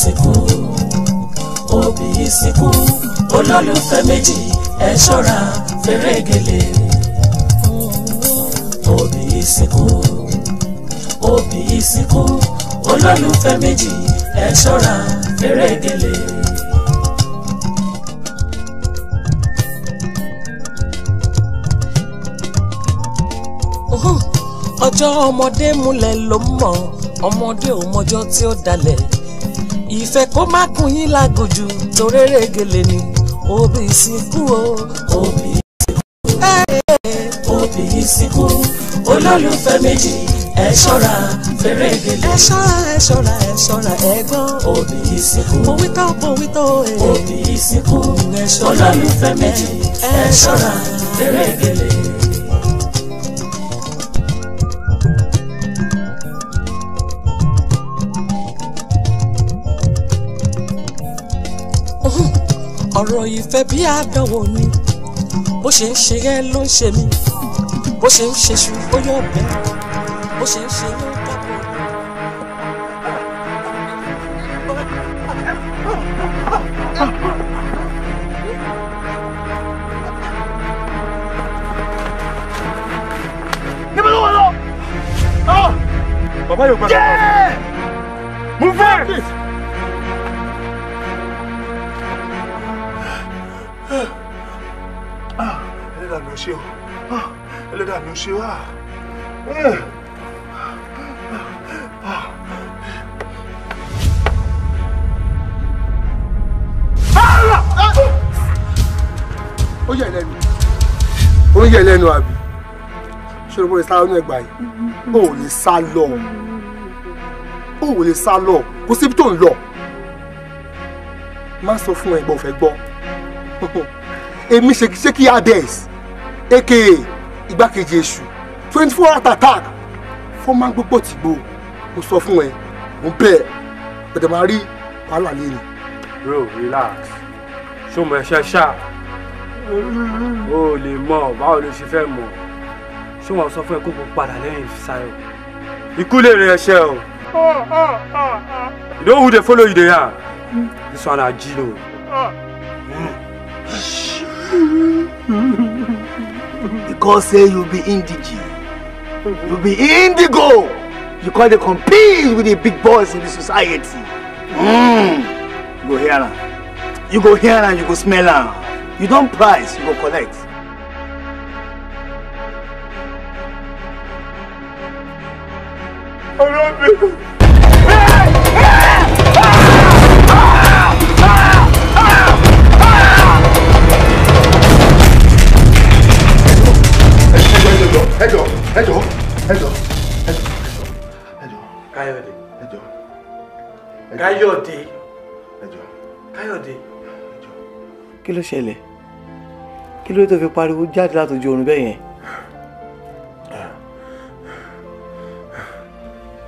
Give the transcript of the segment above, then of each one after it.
ìsìnkú òbí ìsìnkú olólùfẹ́ méjì ẹ ṣọ́ra fèrègèlè òbí ìsìnkú olólùfẹ́ méjì ẹ ṣọ́ra fèrègèlè. ọjọ́ ọmọdé múlẹ̀ ló mọ̀ ọmọdé ò mọjọ́ tí ó dalẹ̀ ìfẹ́ kó má kún yín lágòjù toréré gèlè ni òbí ìsìnkú òbí ìsìnkú olólùfẹ́ méjì ẹ ṣọ́ra fèrègèlè ẹ ṣọ́ra ẹ̀gbọ́n òbí ìsìnkú òwítọ́ òbí ìsìnkú olólùfẹ́ méjì ẹ ṣọ́ra fèrègèlè. ọ̀rọ̀ ìfẹ́ bí àdánwò ni bó ṣe ń ṣe yẹn ló ń ṣe mí bó ṣe ń ṣe ṣù ó yọ bẹ́ẹ̀ bó ṣe ń ṣe yẹn dábò. níbo ló wà lọ. bàbá yóò gbàgbọ́. move fast. ẹlẹ́dàá mi ò ṣe o ẹlẹ́dàá mi ò ṣe o. ó yẹ lẹ́nu àbí ṣé o lè sá lọ́nà ẹgbàá yìí ó lè sá lọ kò síbi tó ń lọ má sọ fún ẹ̀gbọ́n fẹ́ gbọ́ èmi ṣe kí Hades aka igbákejì èṣù 24 hour attack fọ́nmá gbogbo tìgbò mo sọ fún ẹ mo bẹ́ẹ̀ ọ̀dẹ̀ máa rí wàhálà lẹ́nu. bro relax ṣó mọ ẹṣẹ ṣá o lè mọ báwo ló ṣe fẹ́ mọ̀ ṣé wọn sọ fún ẹ kó kó padà lẹ́yìn Fisáyọ̀ ikú lè rẹ ẹṣẹ o you know who dey follow you dey yarn this one na Gino. Because say you be indige, you be indigo, you can't compete with the big boys in the society. You go here now, you go smell now. You don't price, you go collect. ẹjọ. Káyọ̀dé. Kí ló ṣẹlẹ̀? Kí ló tó fi pariwo jáde látọjú oorun bẹ́ẹ̀ yẹn?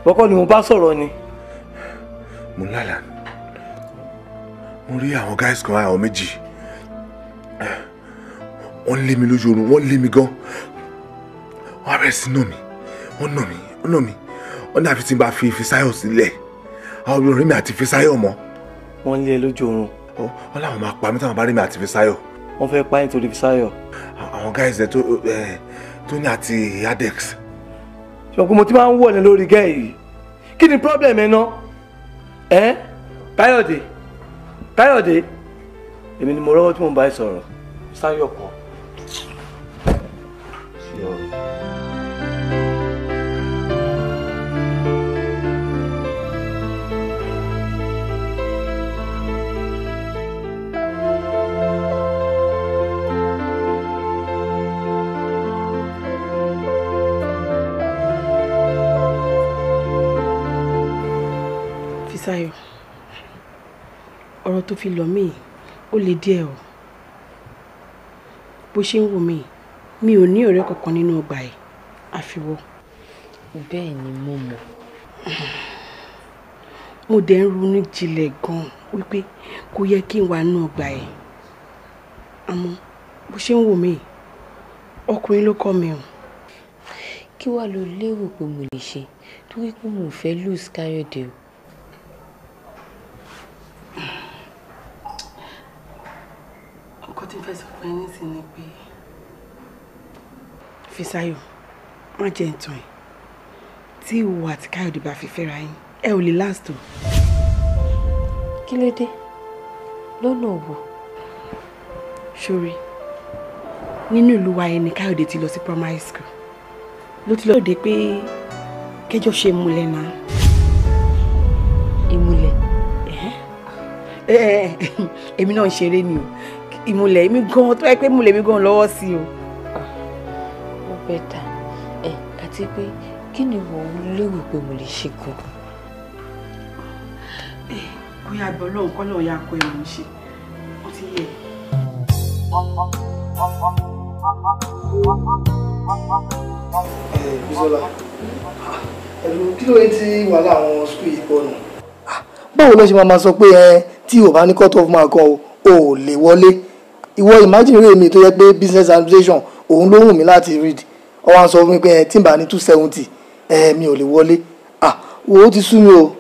Bọ́kọ́ ni mo bá sọ̀rọ̀ ni. Mo lálàá. Mo rí àwọn guys kan àwọn méjì. Wọ́n lé mi lójú oorun, wọ́n lé mi gan. Wọ́n bẹ̀rẹ̀ sí nà mí. Wọ́n nà mí. Wọ́n ní àfi tí n bá fi Fisáyọ̀ sílẹ̀. Àwọn obìnrin mi àti Fisáyọ̀ mọ́. Wọ́n lé ẹ lójú oorun. Wọ́n láwọn máa pa mí táwọn bá rí mi àti Fisáyọ̀. Wọ́n fẹ́ pa ẹ́ nítorí Fisáyọ̀. Àwọn guys tó ní àti Adex. Ṣùgbọ́n mo ti máa ń wọ̀ ní lórí gẹ́ yìí. Kí ni problem ẹ ná? Káyọ̀dé. Èmi ni mo rọ́wọ́ tí mo bá ẹ sọ̀rọ̀. Fisáyọ̀ kọ́. Fisáyọ̀, ọ̀rọ̀ tó fi lọ̀ mí ó le díẹ̀ o. Bó ṣe ń wò mí, mi ò ní ọ̀rẹ́ kankan nínú ọgbà ẹ̀ àfiwọ́. Bẹ́ẹ̀ ni mo mọ̀. Mo dẹ̀ ń ronú jinlẹ̀ gan-an wípé kò yẹ kí n wà nínú ọgbà ẹ̀. Àmọ́ bó ṣe ń wò mí, ọkùnrin ló kọ́ mi o. Kí wàá lo lérò pé mo lè ṣe torí pé mo fẹ́ lose Káyọ̀dé o. Fisáyọ̀, má jẹ́ ǹtàn ẹ̀. Tí ìwọ àti Káyọ̀dé bá fi fẹ́ra yín, ẹ ò lè last o. Kí ló dé? Lọ́nà òwò. Ṣorí, nínú ìlú wa yẹn ni Káyọ̀dé ti lọ sí primary school. Ló ti lọ́ọ́ dé pé kẹjọ ṣe múlẹ̀ náà. Ìmúlẹ̀. Èmi náà ń ṣeré ni o. Ìmúlẹ̀ èmi gan tó yẹ pé múlẹ̀ mi gan lọ́wọ́ sí o. Ó bẹ́ẹ̀ ta àti pé kí ni wọ́n lérò pé mo lè ṣe gan. Bóyá àgbẹ̀ ọlọ́run kọ́ lọ́ọ̀ ya kó ẹ̀rù ṣe ó ti yẹ. Bísọ́lá ẹ̀rù kí ló yẹ tí wàhálà àwọn skul yìí pọ̀ nù. Báwo ló ṣe máa sọ pé tí o bá ní cut off mark kan o ò lè wọlé ìwọ imagine rèé mi tó yẹ pé business administration òun ló wù mí láti read ó wá sọ fún mi pé tí n bá ní 270 mi ò lè wọlé wo ó ti sú mi o.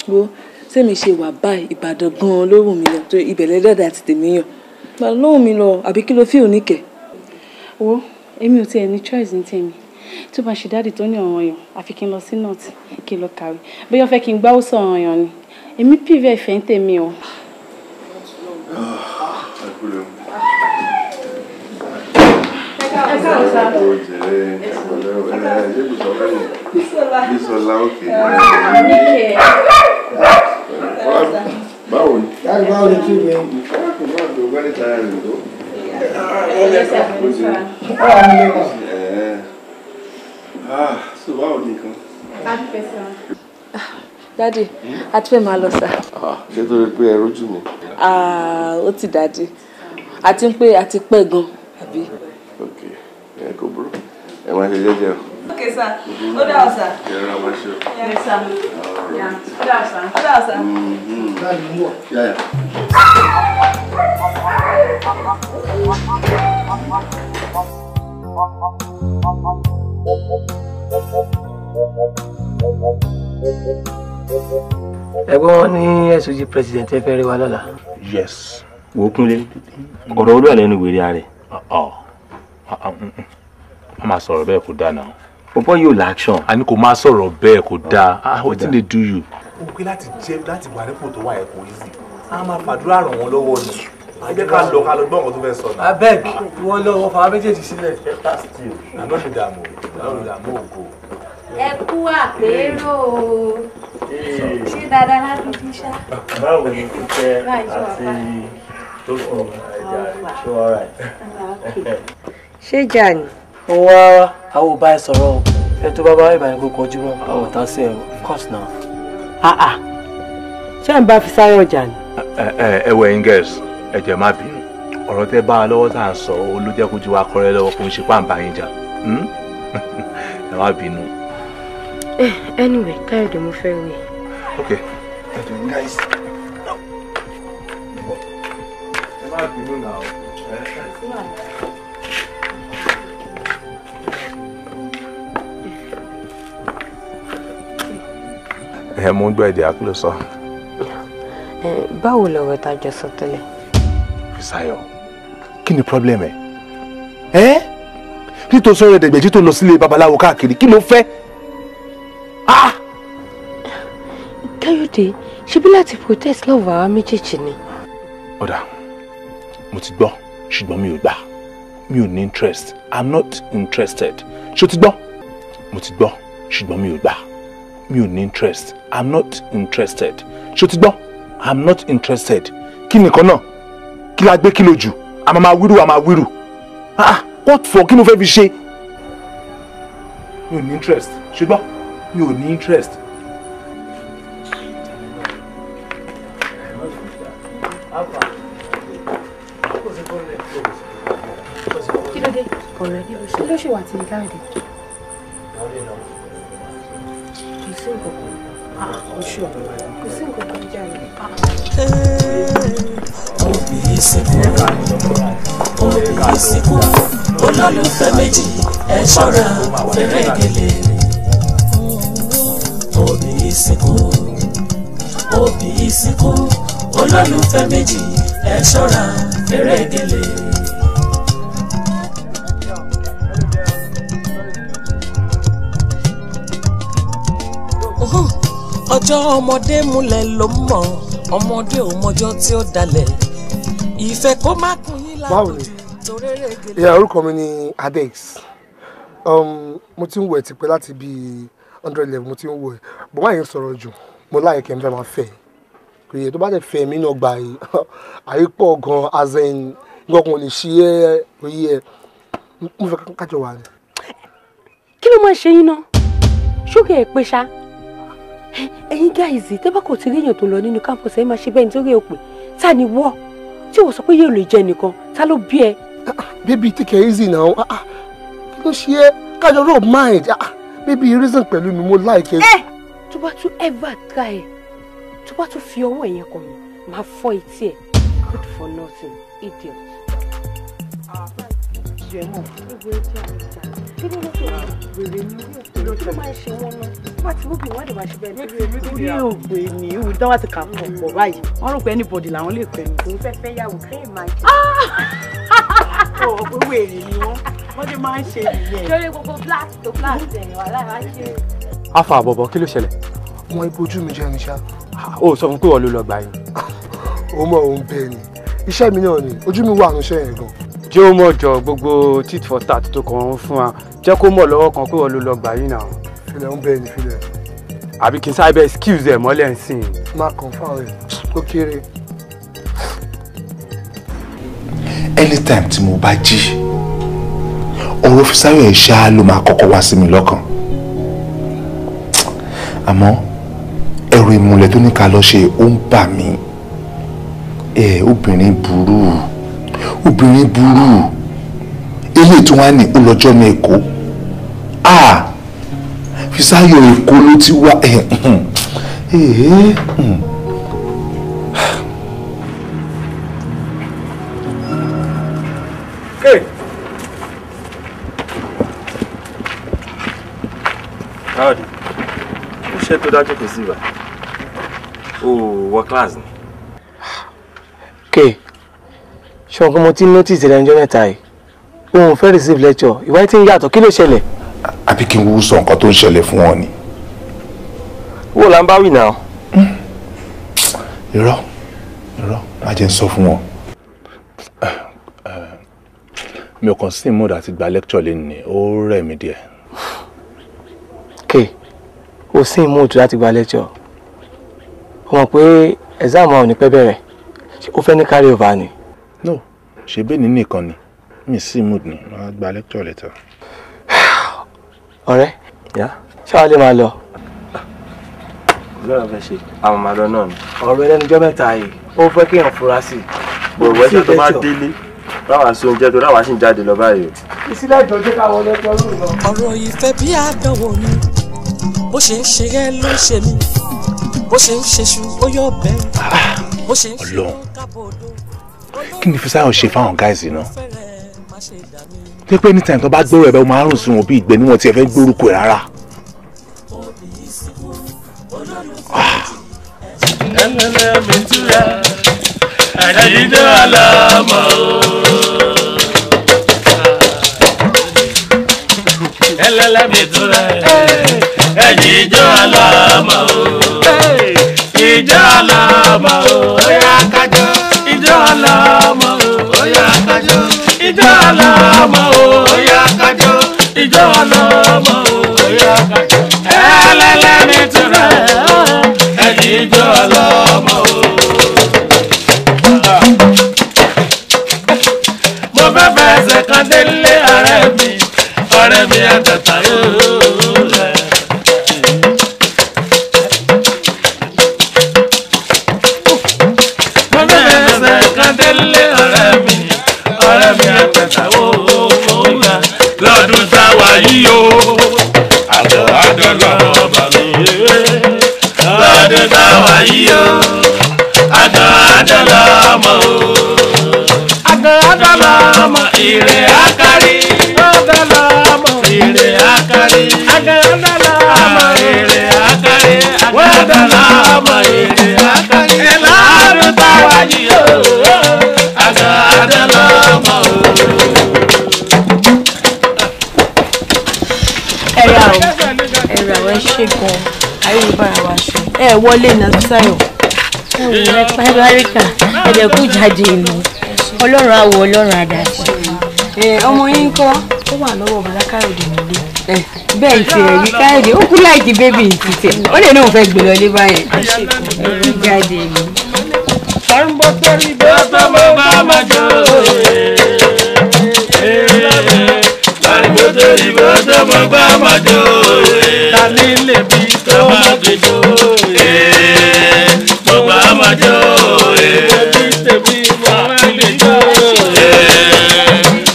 wo sẹ́mi ṣe wà báyìí Ìbàdàn gan-an ló wù mí lọ tó ìbẹ̀lẹ̀ dẹ́dẹ́ àti tèmi yàn Ìbàdàn ló wù mí lọ àbí kí ló fi òní kẹ̀. wo èmi ò tiẹ̀ ní choice ní tèmi tó bá ṣe dáàdì tó ní ọ̀ràn yàn àfi kí n lọ sí north kí n lọ kàwé bóyá ó fẹ́ kí n gbáwó sọ ọ̀ràn yàn ni èmi pv ẹ̀fẹ̀ ń tèmi o. Báwo ni? Báwo ni tí ìwé so báwo ni nǹkan? Dádì, a ti fẹ́ máa lọ sá. Ṣé tó rí pé ẹ rójú mi? Ó ti dádì. Àti ń pé a ti pẹ́ gan, àbí? Ok, ẹ kò burú. Ẹ máa ṣe jẹ́jẹ́ o. Ok sá, ó dà ọ́ sá. Ẹ rọra máa ṣe o. Yes sá. Ó dà ọ́ sá. Ó dà ọ́ sá. Yáyà. Ẹ̀gbọ́n wọn ní SOG president ẹ fẹ́ rí wa lọ́la. Yes. Wo Kúnlé ọ̀rọ̀ olú àlẹ́nu wèrè ààrẹ. Wọ́n máa sọ̀rọ̀ bẹ́ẹ̀ kò dáa náà. Bọ́bọ́ yóò la action. A ní kò máa sọ̀rọ̀ bẹ́ẹ̀ kò dáa. Wetin dey do you? Ó pé láti wà nípò tó wà ẹ̀kọ́ yìí sí. A máa fàdúrà ràn wọ́n lọ́wọ́ ni. Ẹ jẹ́ ká lọ gbọ́ nǹkan tó fẹ́ sọ. Abeg wọ́n lọ́wọ́ fà á méjèèjì sílẹ̀. Àná mi dààmú ògo. Ẹ kú àpérò. Ṣé dáadáa láti fi ṣá? Báwo ni kíkẹ́ àti tó kù ṣé wàá rà ẹ̀? Ṣé jà ni? Òun wá àwọn ò bá ẹ sọ̀rọ̀ o. Ẹ tó bá bá ìbànú kó kọjú mọ́ àwọn ọ̀tá sí ẹ of course now. Ṣé ń bá fi sáré ọjà ni? Ẹ wọ ẹ̀yin girls ẹ jẹ́ má bínú. Ọ̀rọ̀ tẹ́ bá a lọ́wọ́ tá à ń sọ ó ló jẹ́ kójú wa kọ́rẹ́ lọ́wọ́ kó ń ṣe pàǹbá yín jà. Ẹ má bínú. Anyway, Káyọ̀dé mo fẹ́ rí. Okay. Guys. Ẹ má bínú náà. Mo ń gbọ́ èdè àkúlò sọ. Báwo lọ̀rọ̀ tá jọ sọ tẹ́lẹ̀? Fisáyọ̀, kí ni problem ẹ? Títò sọ̀rọ̀ ẹ̀dẹ̀gbẹ̀jì tó lọ sílé babaláwo káàkiri, kí ló fẹ́? Káyọ̀dé, ṣebí láti protest love àwa méjèèjì ni. Ọ̀dà, mo ti gbọ́, ṣùgbọ́n mi ò gbà. Mi ò ní interest. I'm not interested. Ṣé o ti gbọ́? Mo ti gbọ́, ṣùgbọ́n mi ò gbà. Mi ò ní interest. I'm not interested. Ṣé o ti gbọ́? I'm not interested. Kí ni nǹkan náà? Kí la gbé kí lo jù? A máa wíru. What for? Kí ló fẹ́ fi ṣe? Mi ò ní interest. Ṣé o gbọ́? Mi ò ní interest. Kí ló dé? Kí ló ṣe wà tí ní Káyọ̀dé? Kò sí nǹkan kan. Kò sí nǹkan kan jáde. Òbí ìsìnkú, olólùfẹ́ méjì, ẹ ṣọ́ra fèrè gèlè. Òbí ìsìnkú, olólùfẹ́ méjì, ẹ ṣọ́ra fèrè gèlè. ọjọ́ ọmọdé múlẹ̀ ló mọ̀ ọmọdé ò mọjọ́ tí ó dalẹ̀ ìfẹ́ kó má kún yín lágùdù toréré gèlè. ìyá orúkọ mi ni Adex mo ti ń wẹ̀ tipẹ́ láti bíi 100 level mo ti ń wẹ̀ bọ́n máa yẹn sọ̀rọ̀ jù mo láyé kẹ́ ń fẹ́ máa fẹ́ pé tó bá dẹ̀ fẹ́ mi náà gbà yìí àyípọ̀ gan azen gbọ́kàn lè ṣí ẹ́ oyè ẹ̀ mo fẹ́ kájọ wà ní. kí ló máa ń ṣe yín náà ṣókè ẹ̀ pé ṣá ẹ̀yin gáìsì tẹ́ bá kò ti ríyàn tó lọ nínú campus ẹ̀ máa ṣe bẹ́ẹ̀ nítorí òpè ta ni wọ́ tí wọ́n sọ pé yóò lè jẹ nìkan ta ló bí ẹ. baby take it easy now kí ló ṣe é kájọ rub mind baby reason pẹ̀lú mi mo like it. tó bá tún ever try ẹ tó bá tún fi ọwọ́ ẹ̀yẹn kàn mí máa fọ́ etí ẹ̀ good for nothing idiot. jẹ́mọ̀ gbogbo etí àwọn ìjà kí ló lọ́ọ́ wèrè ní orí òpè ló máa ń ṣe wọ́n náà tó bá ti rúbì wọ́n lè máa ṣe bẹ́ẹ̀ lórí òpè ní ìwé tí wọ́n ti kà pọ̀ báyìí wọ́n rò pé anybody làwọn lè pẹ́ ní. òun fẹ́ fẹ́ yàwó kẹ́yìn máa jẹ́. ọ̀pọ̀ wèrè ni wọ́n ti máa ń ṣe nìyẹn. lórí gbogbo black to black ẹ̀yìn wà láì wá ṣe. afa àbọ̀bọ̀ kí ló ṣẹlẹ̀. wọn ibojú mi jẹ́ níṣà. ó sọ fún pé wọ́n ló lọ gbà yín. ó mọ̀ òun bẹ́ẹ̀ ni iṣẹ́ mi náà ni ojú mi wà níṣẹ́ yẹn gan. jẹ́ ó mọ̀ jọ gbogbo tit for tat tó kàn ń fún wa jẹ́ kó mọ̀ lọ́wọ́ kan pé wọ́n ló lọ gbà yín náà. filẹ̀ ń bẹ́ẹ̀ ni filẹ̀. àbí kí n sáré bẹ́ẹ̀ skills ẹ̀ mọ́lẹ̀ ń sìn. má kàn fáwọn ẹ̀ ó kéré. anytime tí mo bá jí ọ̀rọ̀ Fisáyọ̀ ẹ̀ ṣáá ló máa kọ́kọ́ wá sí mi lọ́kàn àmọ́ ẹ̀rù ìmùlẹ̀ tó ní ká lọ ṣe ó ń bà mí obìnrin burú eléyìí tí wọ́n á ní ó lọ́jọ́ ní Èkó Fisáyọ̀ Èkó ló ti wá Howdy. Ó ṣe tó dájú kò sí ibà. Ó wọ class ni. Ṣé ọkọ mo ti notice rẹ̀ ńjọ́ mẹ́ta yìí? Òun fẹ́ receive lecture. Ìwà tí ń yàtọ̀ kí ló ṣẹlẹ̀? Àbí kí n wú sọ nǹkan tó ń ṣẹlẹ̀ fún wọn ni. Wo là ń bá wí náà? Irọ́ má jẹ́ ń sọ fún wọn. Mi ò kàn sí mood àti gba lecture lẹ́nu ni ó rẹ̀ mí díẹ̀. O sí mood láti gba lecture. O mọ̀ pé exam wa ò ní pẹ́ bẹ̀rẹ̀. O fẹ́ ní carry over ni. No, ṣe bẹ́ẹ̀ ni nìkan ni. Mi sí mood ni, máa gba lecture later. Ọ̀rẹ́, ṣé wàá lè máa lọ? Lọ́rọ̀ fẹ́ ṣe, àwọn máa lọ náà ni. Ọ̀rọ̀ ẹlẹ́nujọ́ mẹ́ta yìí, ó fẹ́ kí èèyàn fura sí i. Bọ̀wọ̀ ẹ̀ṣẹ̀ tó bá délé, báwa sí oúnjẹ tó dáwà sì ń jáde lọ báyìí. Ìsílẹ̀ ìjọ́jú káwọn lẹ́tọ́ lù lọ. Ọ̀rọ̀ ìfẹ́ bí àdánwò ni, bó ṣe ń ṣe ẹ́ ló ń ṣe mí, bó ṣe ń ṣe ṣu ó yọ bẹ́ẹ̀, bó ṣe ń ṣe ó kábòdó. Kí ni Fisáyọ̀ ṣe fáwọn guys náà? Pé pé anytime tó bá gbóró ẹ̀bẹ̀ máa ń rùn sí wọn bí ìgbẹ́ níwọ̀n tí ẹ fẹ́ gbórúkọ ẹ̀ rárá. Ẹlẹ́lẹ́ mi túra, àdájídé aláàmọ́ o. Ẹlẹ́lẹ́ mi túra, ẹ̀jíjọ́ aláàmọ́ o. Ìjọ́ aláàmọ́ o, ó yá kájọ́. Ìjọ́ aláàmọ́ o, ó yá kájọ́. Ìjọ́ aláàmọ́ o, ó yá kájọ́. Ìjọ́ aláàmọ́ o, ó yá kájọ́. Ẹlẹ́lẹ́ mi túra, ẹ̀jíjọ́ aláàmọ́ o. Mo fẹ́ fẹsẹ̀ kan délé ọ̀rẹ́ mi àtàtà yóò rẹ̀. Mo fẹ́ fẹsẹ̀ kan délé ọ̀rẹ́ mi àtàtà yóò rẹ̀. Lọ́dún táwa yìí o, àdọ̀ lọ́ba mi. Lọ́dún táwa yìí o, àdọ̀ lọ́mọ o. Àdọ̀ lọ́mọ ire akari. Àdọ̀ lọ́mọ ire akari. Àdọ̀ lọ́mọ ire akari. Àdọ̀ lọ́mọ ire akari. Lọ́dún táwa yìí o, àdọ̀ lọ́mọ o. Ẹ̀rọ àwọn ẹ ṣe gan-an. ayé ìbára wa ṣe ẹ wọlé náà Sáyọ̀. ẹ wò ẹ pàríkà ẹ̀dẹ̀ kú jáde ìlú ọlọ́run àwọ̀ ọlọ́run àdàsí. ọmọ yín kọ́ ó wà lọ́wọ́ bàbá Káyọ̀dé nílé. bẹ́ẹ̀ ti ẹ̀rí Káyọ̀dé ó kú láìkí bébì ìtìtẹ̀ ó lè náà fẹ́ gbé lọ lé báyẹn ẹ kú jáde ìlú. Sambo tori bata mama jo. Sambo tori bata mama jo. Tani le bi to magejo. Mama jo. Bi te bi mama jo.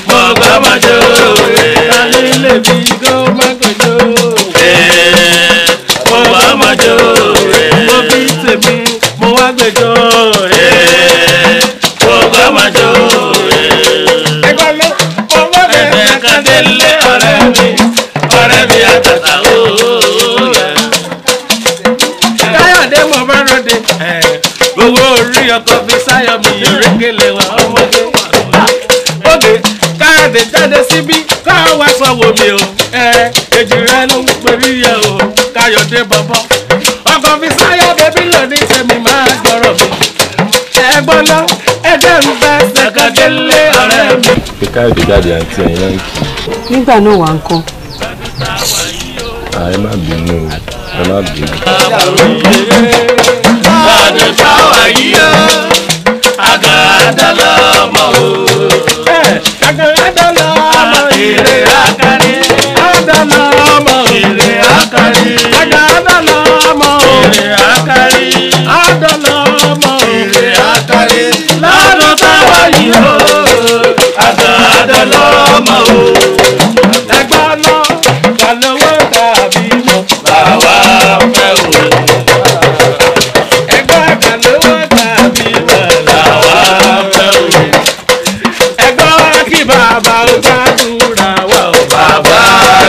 Mama jo. Tani le bi to magejo. Mama jo. Bi te bi mo wá gbẹ́jọ́ majo ẹgbẹ́ kandele ọ̀rẹ́ mi àtàtà ooo Káyọ̀dé mo bá ròde gbogbo orí ọkọ̀ fi sáyọ̀ mi ìrékèlè wà ọmọdé òde Káyọ̀dé jáde síbí káwọn wá sọ̀wọ́ mi o èjì rẹ ló ń pèrí yẹ o Káyọ̀dé bọ̀bọ̀ ọkọ̀ fi sáyọ̀ bẹ́bí lòdì tèmi máa gbọ́rọ̀ mi ẹ̀gbọ́n náà ẹ̀jẹ̀ ń bẹ́ sẹ́kọ̀délé ọ̀rẹ́ mi. pé Káyọ̀dé jáde àti ẹ̀yìn náà kì í. nígbà náà wà ń kọ́. ẹ má bínú o ẹ má bínú. Láàdùn táwa yìí ó àgàdà lọ́mọ o. Àgàdà lọ́mọ èrè àkàrí. Àgàdà lọ́mọ èrè àkàrí. Àgàdà lọ́mọ èrè àkàrí. Àgàdà lọ́mọ èrè àkàrí. Láàdùn táwa yìí ó àgàdà lọ́mọ o. Ẹgbọ́n náà wà lówó tàbí mọ́. Bàwá fẹ́ o. Bàbá ó gbàdúrà wa ó bàbá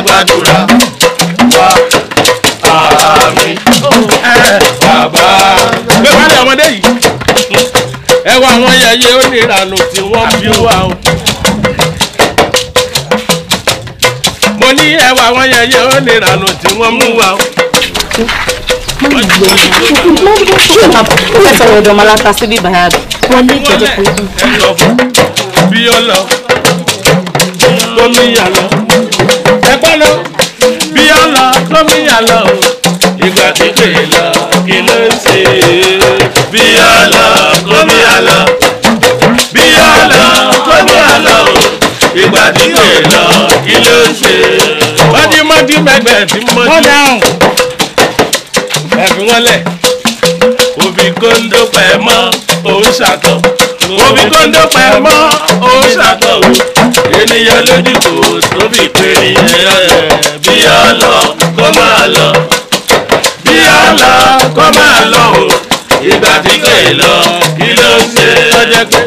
gbàdúrà wa àmín bàbá. Gbé wálé ọmọdé yìí ẹ wá àwọn yẹyẹ oníranù tí wọ́n bí wá o. Mo ní ẹ wá àwọn yẹyẹ oníranù tí wọ́n mú wá o. Ẹ sọ̀rọ̀ ọ̀dọ̀ Malaka síbí bàyà rẹ̀. Wọ́n ní ìjọba kan. Bí ó lọ gómìnà lọ ẹgbọ́n lọ bí ó lọ gómìnà lọ ìgbà kíkè lọ kí ló ń ṣe bí ó lọ gómìnà lọ bí ó lọ gómìnà lọ ìgbà kíkè lọ kí ló ń ṣe mọ́dímọ́dí mẹ́gbẹ̀ẹ́ tí mọ́dí ẹ̀fín wọn lẹ̀ òbí kóńdó pẹ̀ mọ́ òun ṣàtọ̀ òbí kóńdó pẹ̀ mọ́ òun ṣàtọ̀ o ènìyàn lójú kò tóbi pé bí ọlọ kó máa lọ bí ọlọ kó máa lọ o ìgbà tí kò lọ kí ló ń ṣe lọ́jọ́ pé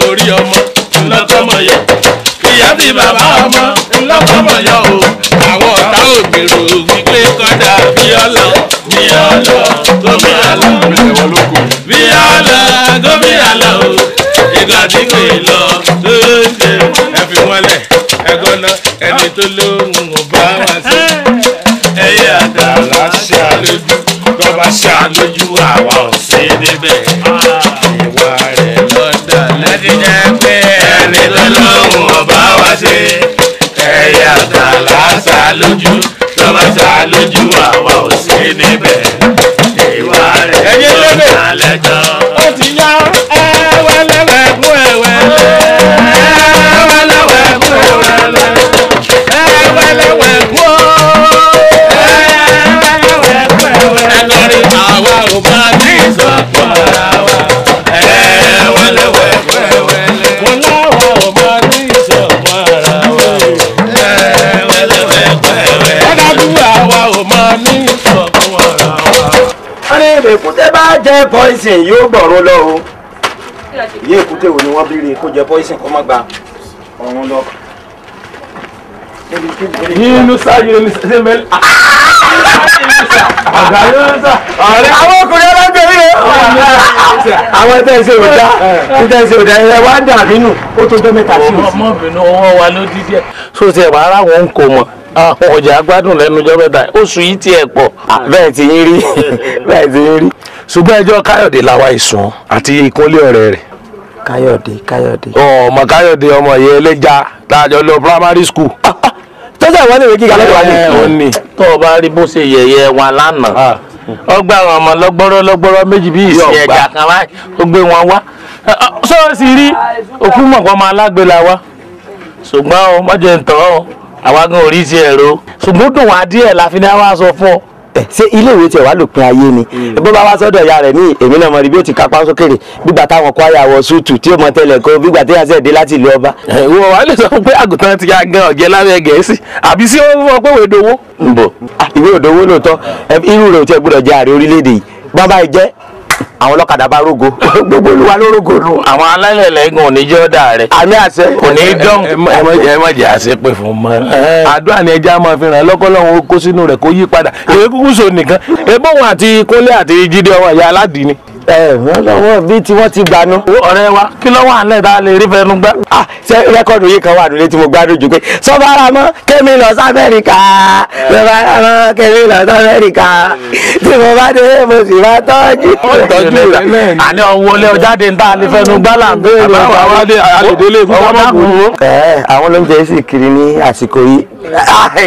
orí ọmọ ńlọ́kọ́mọ̀ yọ ìyá bí bàbá ọmọ ńlọ́kọ́mọ̀ yọ o àwọn ọ̀tá ògbèrò wípé kọ́dà bí ọlọ kó máa lọ bí ọlọ kó máa lọ o ìgbà tí kò lọ ló ń ṣe ẹ̀fí wọn lẹ̀ ẹ̀gọ́ náà ẹni tó lóhùn ọba wá sí ẹ̀yẹ àdàlà ṣàlójú tọ́ba ṣàlójú àwa ò sí níbẹ̀ ìwà rẹ̀ lọ́dà láti jẹ́ pé ẹni tó lóhùn ọba wá sí ẹ̀yẹ àdàlà ṣàlójú tọ́ba ṣàlójú àwa ò sí níbẹ̀ ìwà rẹ̀ lọ́dà lẹ́jọ́. Ó ti yá ẹ̀wẹ̀lẹ̀wẹ̀ kú ẹ̀wẹ̀lẹ̀. Èkúté bá jẹ poison yóò gbọ̀rún lọ o. Ìyá èkúté wo ni wọ́n bíire kó jẹ poison kó má gba ọ̀run lọ. Nínú sáyé ní sẹ́mẹ́lì. Àgbà yóò sà. Ọ̀rẹ́ àwọn ọkùnrin ọlọ́gbẹ̀rẹ̀ rẹ̀. Àwọn ẹgbẹ́ ìṣe òdá ẹgbẹ́ ìṣe òdá ẹ̀ wá dà nínú ó tó jẹ́ mẹ́ta sí òsì. Ọmọbìnrin ọwọ́ wa ló dídí ẹ̀. So ti ẹ̀ wá ara wọn kò mọ̀ àwọn ọjà gbádùn lẹ́nu ọjọ́ mẹ́ta oṣù yìí tiẹ̀ pọ̀. bẹ́ẹ̀ ti yín rí bẹ́ẹ̀ ti yín rí. ṣùgbọ́n ẹjọ́ káyọ̀dé làwa ìsùn àti ìkúnlé ọ̀rẹ́ rẹ̀. káyọ̀dé. ọmọ káyọ̀dé ọmọ yẹn ẹlẹ́ja láàjọ lọ primary school. tọ́jà ìwọ́n lè kíkà lọ́wọ́ ni. ó ní tó o bá rí bó ṣe yẹ̀yẹ́ wọn lánàá ọgbà àwọn ọmọ lọ́gbọ́rọ́ méjì bí ìsìn ẹ̀jà kan báyìí ó gbé wọn wá. sọ́ọ̀sì rí òkú mọ̀pọ̀ máa lágbèlà wa ṣùgbọ́n o mọ̀jẹ̀ ń tọ́ ọ àwa gan orí ti ẹ̀rọ ṣùgbọ́n dùn wá díẹ̀ la fi ní wá sọ fún ọ. ṣé ilé ìwé tiẹ̀ wá lòpin ayé ni bó bá wá sọ́dọ̀ ìyá rẹ̀ ní èmi náà mọ̀ rí bí ó ti kápá sókèrè gbígbà táwọn kó àyàwó súùtù tí ó mọ tẹ́lẹ̀ kó gbígbà tí yàtọ̀ dé láti ìlú ọba. ìwọ wa lè sọ pé àgùntàn ti ya gan ọ̀jẹ̀ lábẹ́ Gẹ̀ẹ́sì àbí sí ó fọ pé ìwé ìdòwò. ń bọ̀ ìwé ìdòwò lóòótọ́ irú rẹ̀ ò tiẹ̀ gbọ́dọ̀ jẹ́ ààrẹ orílẹ̀-èdè yìí bọ́n báyìí jẹ́ àwọn ọlọ́kadà bá rógo gbogbo olúwa ló rógo nù. àwọn alálẹ̀lẹ́gùn ò ní jẹ́ ọ̀dà rẹ̀. àmì àṣẹ. kò ní í dán. ẹ má jẹ́ àṣẹ pé fún mọ́. àdúrà ni ẹja máa fi ràn lọ́kọ́lọ́hún kó sínú rẹ̀ kó yí padà. èyí kúkú so nìkan ebó wọn àti Kúnlé àti Jídé ọmọ ìyá aládìí ni. wọ́n lọ́wọ́ bí tí wọ́n ti gbanú. ọ̀rẹ́ wa kí ló wà nílẹ̀ tá a lè rí fẹnu gbá. ṣé rẹ́kọ̀dù yìí kan wà nílé tí mo gbádùn jù pé sọ́bàrà mọ́ kémi lọ sí Amẹ́ríkà sọ́bàrà mọ́ kémi lọ sí Amẹ́ríkà tí mo bá dé mo sì máa tọ́jú. tọ́jú rẹ̀ àní ọ̀wọ́lé ọ̀jáde ń tá a lè fẹnu gbá là ń bẹ̀rẹ̀ àbáwá wálé àlèdélé fún ọmọkùnrin. àwọn olóúnjẹ sì kiri ní àsìkò yìí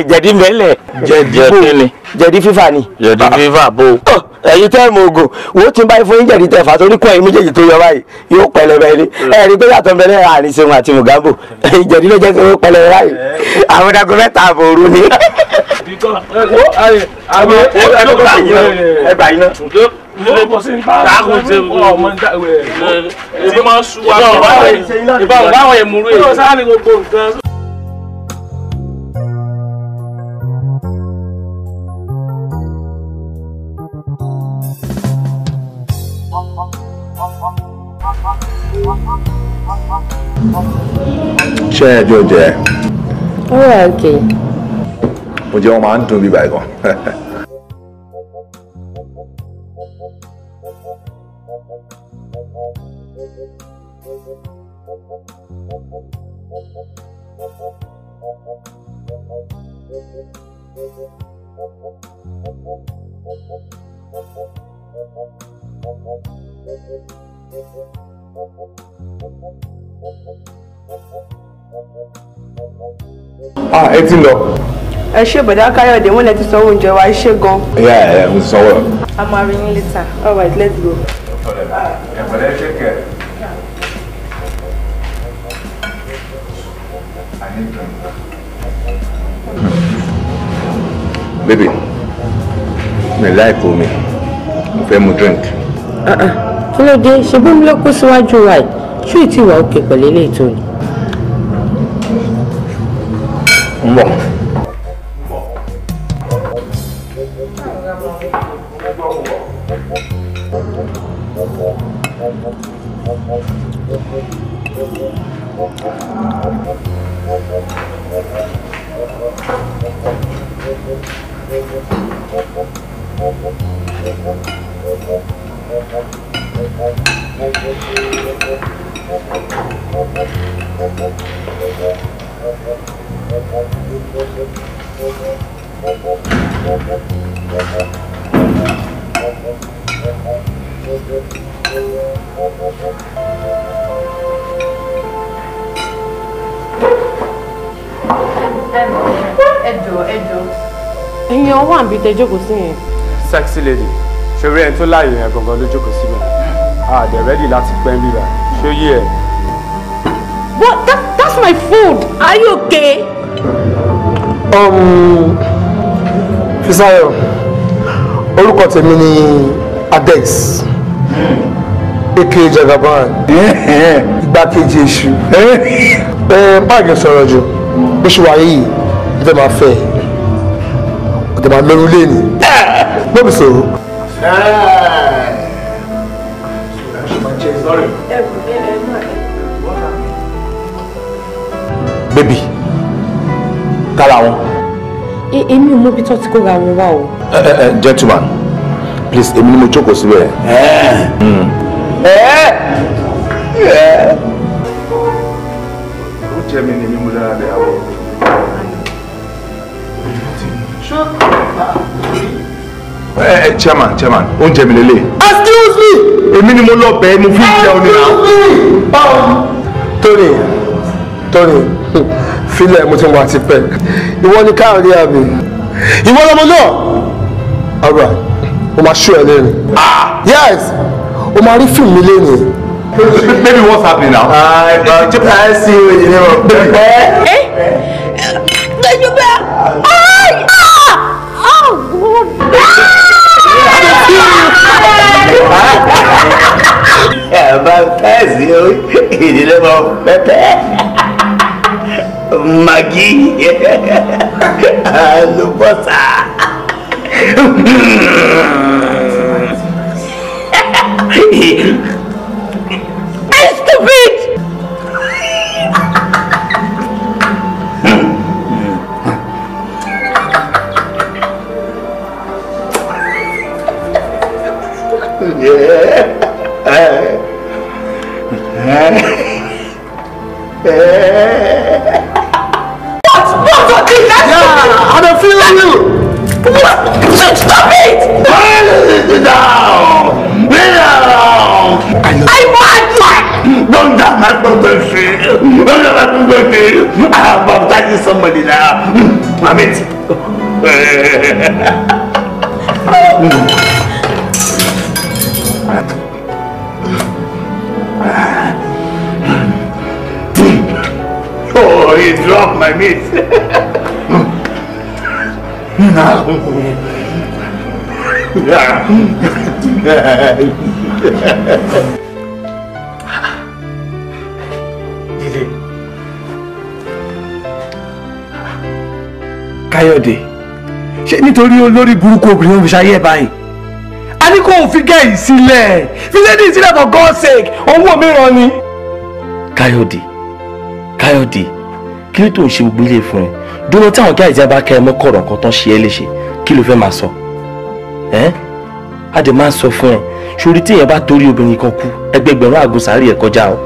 jẹ̀dí mẹ́lẹ̀. jẹ̀dí fífà ni. jẹ̀dí fífà bò. ẹ̀yin tẹ́ mọ oògùn wo ti ń báyìí fún jẹ̀dí tẹ̀ fà torí kún ẹ̀yin méjèèjì tó yọ báyìí yóò pẹlẹbẹ ni ẹ̀rí pé yàtọ̀ bẹ́ẹ̀ àárín Ṣeun àti Mugambo jẹ̀dí ló jẹ́ kí ó pẹlẹbẹ báyìí àwọn dago mẹ́ta àbòrú ni. ẹ bá yín náà. ìbáwọn èmúrú èyí. ṣé ẹ jọ jẹ. ó wà òkè. mo jẹ́ wọn máa ń dùn bí báyìí gan. ẹ ti lọ. ẹ ṣe bọ̀dá Káyọ̀dé wọn lẹ ti sanwó oúnjẹ wa ẹ ṣe gan. ẹ mo ti sanwó. a máa rí yín later. All right, let's go. ẹ̀fọ́lẹ́ ṣe kẹ̀. baby mi láìpẹ́ omi mo fẹ́ mu drink. kí ló dé ṣe bómi ló kó síwájú wa yìí ṣé ì tí wà òkè pẹ̀lú ilé ètò ni. ń bọ̀. ẹ̀yin ọwọ́ àbí tẹ jókòó sí yẹn. Sexy lady ṣòro ẹni tó láàyè yẹn gangan ló jókòó síbẹ̀ àdẹ̀ rẹ́dì láti pẹ́ ń bíbà ṣó yí ẹ. What? That's my food. Are you okay? Fisayo, orúkọ tèmi ni Adex aka Jagaban igbákejì èṣù báàgì sọ̀rọ̀ jù bó ṣe wáyé yìí ọdẹ máa fẹ́ ọdẹ máa lórí lẹ́nu gbọ́bí sọ̀rọ̀. baby tala wọn. èmi ò mọbi tó ti kó ra wọn wá o. Gentleman please èmi ni mo jókòó síbẹ̀. ó jẹ́ mi ní mímú dára lẹ́yàwó. Chairman, oúnjẹ mi lélẹ̀. Excuse me. Èmi ni mo lọ bẹ̀ mo fi jẹun nìyà. Tony, filẹ̀ mo ti wà tipẹ́. Ìwọ ni káàrí àbí. Ìwọ lọmọ náà. Alright, o máa ṣó ẹ lẹ́nu. Yes, o máa rí fíìmù mi lẹ́nu. Baby, what's happening now? I see you in Maggi, Lubosa. Stupid! I don't feel you. Stop it! Down! Don't damn my property! Don't damn my property! I have baptized somebody now. I'm it. Oh, he dropped my meat. Káyọ̀dé, ṣé nítorí olórí burúkú obìnrin ò fi ṣayé ẹ̀ báyìí? A ní kó o fi gẹ̀yìn sílẹ̀, fi lédi sílẹ̀ for God's sake, owó mìíràn ni. Káyọ̀dé, kí ló tó ń ṣe gbogbo ilé fún ẹ? Dúró táwọn gáà ìjà bá kẹ́ ẹ mọ́ kọ̀rọ̀ kan tán ṣe é léṣe, kí ló fẹ́ máa sọ? A dẹ̀ máa ń sọ fún ẹ, sórí tí èèyàn bá torí obìnrin kan kú, ẹgbẹgbẹ̀rún àgùnsárì ẹ̀ kọjá o.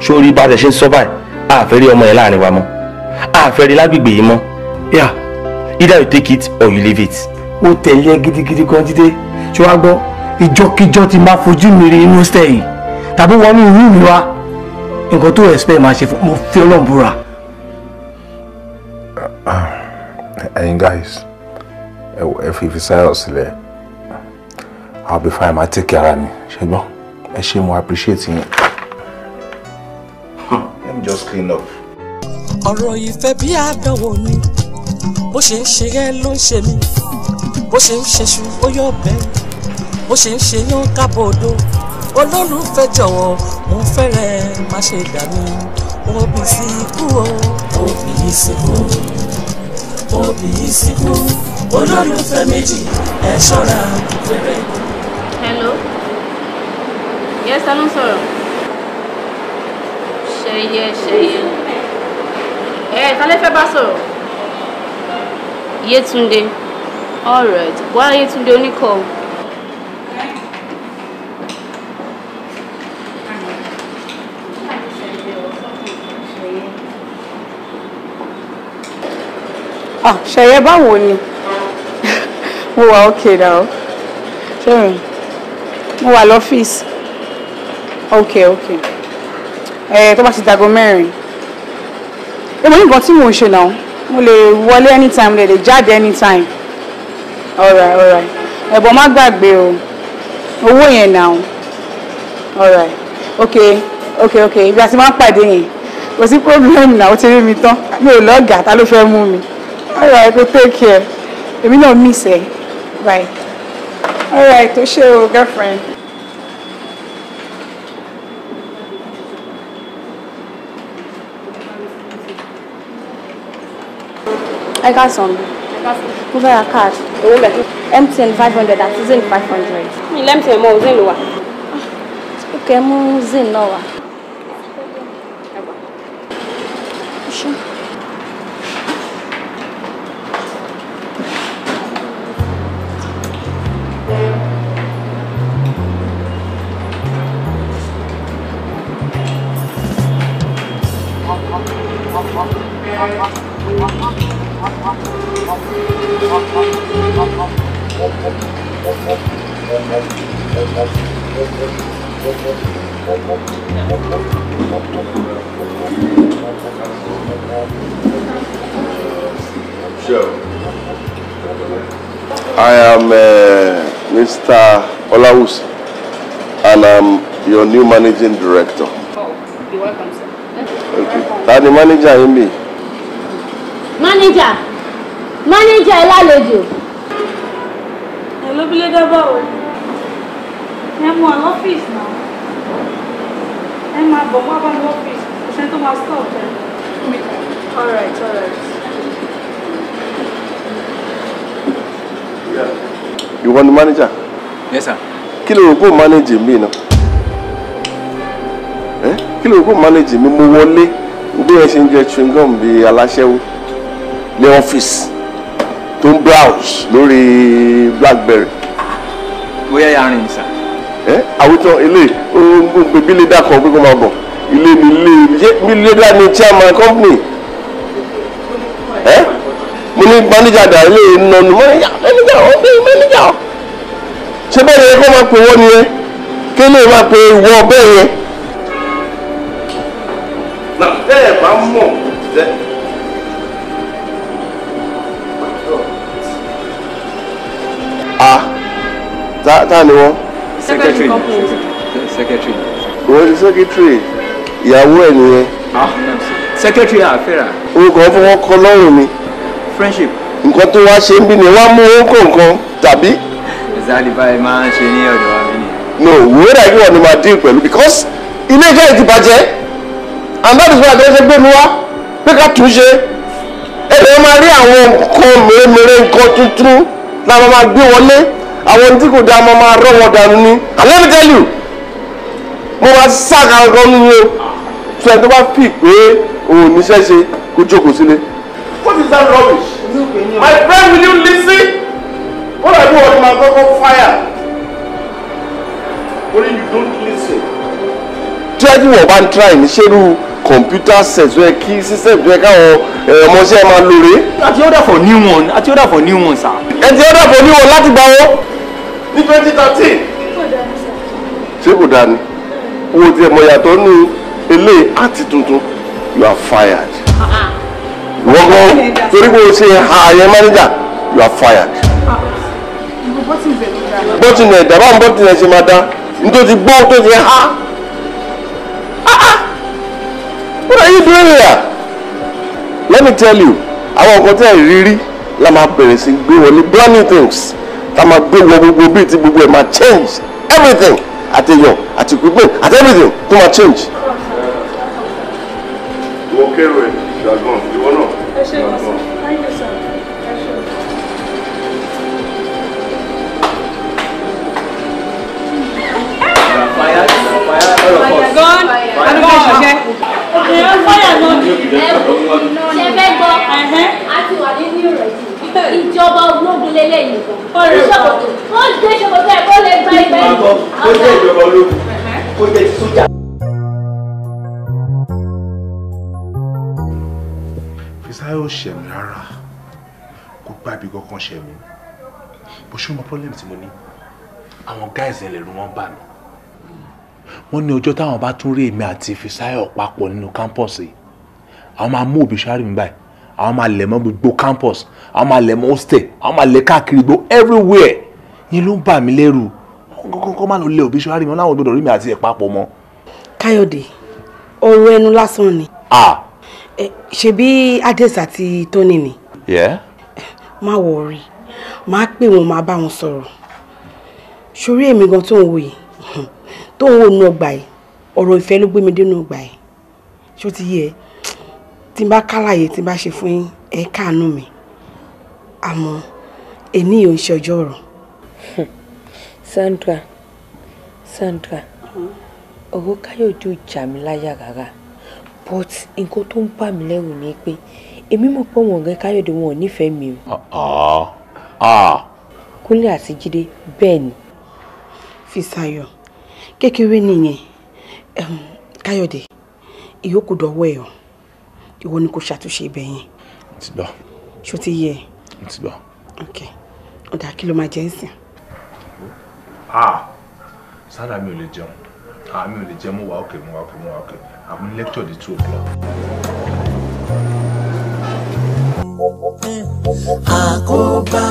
Sórí bá a dẹ̀ ṣe ń sọ báyìí, a fẹ́ rí ọmọ yẹn láàrin wa mọ́, a fẹ́ rí lágbègbè yìí mọ́. Yeah, either you take it or you leave it. Ó tẹ̀lé ẹ gidigidi kan Jídé, ṣé wàá gbọ́ ìjọkíjọ ti máa fojú mi rí inú stẹ̀ yìí tàbí wọnú ìlú mi wá nǹkan tó expect máa ṣe fún mo fi Ọlọ́run búra. Ẹ̀yin guys, ẹ fi Fisáyọ̀ sílẹ̀. I'll be fine, I'll take care of me. Ṣùgbọ́n ẹ ṣé mo appreciate yín. Let me just clean up. Ọ̀rọ̀ ìfẹ́ bí àdánwò ni bó ṣe ń ṣe yẹn ló ń ṣe mí bó ṣe ń ṣe ṣu ó yọ bẹ́ẹ̀ bó ṣe ń ṣe yán kábòdó olólùfẹ́ jọ̀wọ́ mo fẹ́rẹ̀ má ṣe dà mí òbí sí ikú o òbí yìí sí ikú òbí yìí sí ikú olólùfẹ́ méjì ẹ ṣọ́ra fẹ́rẹ̀. Hello? Yes, ta ló ń sọ̀rọ̀? Ṣẹyẹ. Ta lẹ fẹ́ bá sọ̀rọ̀? Yétúndé. All right. Wá Yétúndé oníkọ̀. Ṣẹyẹ báwo ni? Mo wà okay now. Ṣé mo wà lọ́fíìsì? Okay. Tó bá ti dago 4. Mo ní nǹkan tí mò ń ṣe náà. Mo lè wọlé anytime, mo lè jáde anytime. All right. Ẹ̀bọ̀n má gbàgbé o. Owó yẹn náà. All right. Okay. Ibi àti máa ń pàdé yẹn. Kò sí problem náà, ó ti rí mi tán. Mi ò lọ́gàá, ta ló fẹ́ mú mi? All right, go take care. Èmi náà miss ẹ. Bye. All right, tó ṣe o, girlfriend. I got some. Mo fẹ́ ra card. Owó bẹ̀. MTN 500 àti Zin 500. Mi MTN mọ́ Zin ló wà. Okay, mú Zin náà wá. Sure. I am Mr. Olawus, and I'm your new managing director. Oh, you're welcome, sir. Okay. That's the manager in me. Manager Elalejo. Hello, Bileda Bawo. I'm on office now. I'm at the office. The center must stop there. All right. Yeah. You want the manager? Yes, sir. Kí ló rò pé manage mi náà? Kí ló rò pé manage mi mo wọlé bí ẹ ṣe ń jẹ chewing gum bí aláṣẹ́wó ní ọ́fíìsì tó ń browse lórí BlackBerry. Bóyá ya rìn sà. Àwùjọ ilé gbogbo bílédà kan pé kó máa bọ̀ ilé mi bílédà ni chairman company. Mo ní manager dà ilé ìnáwó manager ṣé bẹ́ẹ̀ ni kó máa pè wọ́n ni ẹ kí lè máa pè wọ́ bẹ́ẹ̀ yẹn. Náà bẹ́ẹ̀ bá mọ̀ jẹ́. Ta ni wọ́n? Secretary. Wọ́n ti secretary ìyàwó ẹ̀ nìyẹn. Secretary àfẹ́rà. Orúkọ wọn fọwọ́ kọ lọ́rùn ni. Friendship. Nǹkan tó wá ṣe ń bí ni wọ́n á mú owó kọ̀ọ̀kan tàbí. Exactly báyìí máa ń ṣe ní ọ̀dọ̀ wa mí ni. No, wúwo dà kí wọ́n ní máa deal pẹ̀lú because ilé iṣẹ́ ti bàjẹ́ and that is why àti ẹsẹ̀ gbé mi wá pé ká tún ṣe. Ẹ̀rọ máa rí àwọn nǹkan mèremère nǹkan tuntun láwọn máa gbé wọlé àwọn tí kò dáa máa rọ́ wọn dànù ni. And let me tell you mo máa sáàkà nǹkan nínú o sọ ẹ̀ tó bá pì pé òun níṣẹ́ ṣe kó jókòó sílé. What is that rubbish? My friend, will you listen? What I do on my go fire? Only you don't listen. Try to work and try ní ṣerú computer sets where key system where káwọn ọmọọṣẹ́ máa lóore. Àti order for new one sir. Ẹ ti order for new one láti gbà wọ́n ní 2013. Ṣé kò dáa ni? Owó tí ẹ mọ̀ yàtọ̀ nù ilé àti tuntun. You are fired. Wọ́n gan torí pé o ṣe ààyè manager. You are fired. Bọ́tìnì ẹ̀dá báwọn bọ́tìnì ẹ̀ ṣe máa dá nítorí gbọ́ tó ṣe há. What are you doing here? Let me tell you, àwọn nǹkan tẹ́ ẹ̀ rírí la máa bẹ̀rẹ̀ sí gbé wọlé brand new things tá máa gbé wọ gbogbo bíi ti gbogbo ẹ̀ máa change everything àti èèyàn àti equipment àti everything tó máa change. Ìwọ kérò ẹ̀ ṣàgbọ́n ìwọ náà. Ẹ ṣe ìwọ̀sán. Thank you, sir. Ìjọba ológun lélẹ́yìn oníṣòkòtò ó dé ṣòkòtò ẹ̀ kó lè gba ibẹ̀. Ó jẹ́ ìjọba ológun, ó jẹ́ sójà. Fisáyọ̀ ṣẹ̀ mí rárá kò gbàbí kankan ṣẹ̀ mí bó ṣe mọ problem tí mo ní àwọn guys ẹ̀ lẹ́rù wọn bà mí wọ́n ní ọjọ́ táwọn bá tún rí èmi àti Fisáyọ̀ papọ̀ nínú campus yìí àwọn máa mú òbíṣárì mi báyìí àwọn máa lẹ̀ mọ́ gbogbo campus àwọn máa lẹ̀ mọ́ hostel àwọn máa lẹ̀ káàkiri gbogbo everywhere yín ló ń bà mí lẹ́rù kọ́kọ́ máa lọ lé òbíṣárì mi láwọn gbọdọ̀ rí mi àti ẹ̀ papọ̀ mọ́. Káyọ̀dé ọ̀rọ̀ ẹnu lásán ni ṣebí Ades àti Tony ni. má wọrí máa pè wọn máa bá wọn sọ̀rọ̀ sórí èmi gan tó ń wò yìí tó ń wò nú ọgbà yìí ọ̀rọ̀ ìfẹ́ ló gbé mi dénú ọgbà yìí ṣó ti yẹ tí n bá kálàyé tí n bá ṣe fún yín ẹ káàánú mi àmọ́ èmi ò ń ṣe ọjọ́ ọ̀rọ̀. Sandra ọ̀rọ̀ Káyọ̀dé ò jà mí láyà rárá but nǹkan tó ń bà mí lẹ́rù ni pé èmi mọ̀ pé wọn ọ̀rẹ́ Káyọ̀dé wọn ò nífẹ̀ẹ́ mi o. Kúnlé àti Jídé bẹ́ẹ̀ ni. Fisáyọ̀ kékeré nìyẹn Káyọ̀dé ìyókù dọ̀wọ́ ẹ̀ o ìwọ ni kò ṣàtúnṣe ibẹ̀ yẹn. ti gbọ́. ṣó ti yẹ. ti gbọ́. ok ọ̀dà kí ló máa jẹ́ ń sìn. Sandra mi ò lè jẹun. Mi ò lè jẹun, mo wà okay. I'm in lecture at 2 o'clock. Àkóbá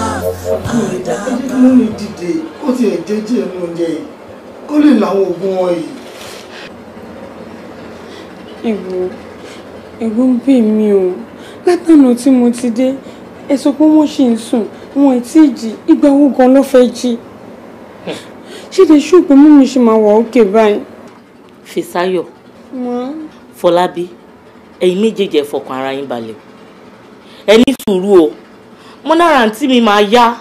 àdàbà. Mú mi dìde, ó ti ẹ̀ jẹ́jẹ́ ẹnu oúnjẹ yìí, kó lè láwọn oògùn wọn yìí. Ẹ̀rù ń bè mí o. Látànà tí mo ti dé, ẹ sọ pé wọ́n ṣì ń sùn, wọn ò tí ì jí. Ìgbà wo gan ló fẹ́ jí? Ṣé lè ṣùgbọ́n mú mi ṣe máa wà òkè báyìí? Fisáyọ̀, Fọlábí, ẹ̀yin méjèèjì ẹ fọkàn ara yín balẹ̀. Ẹ ní sùúrù o. Mo nára àǹtí mi máa yá.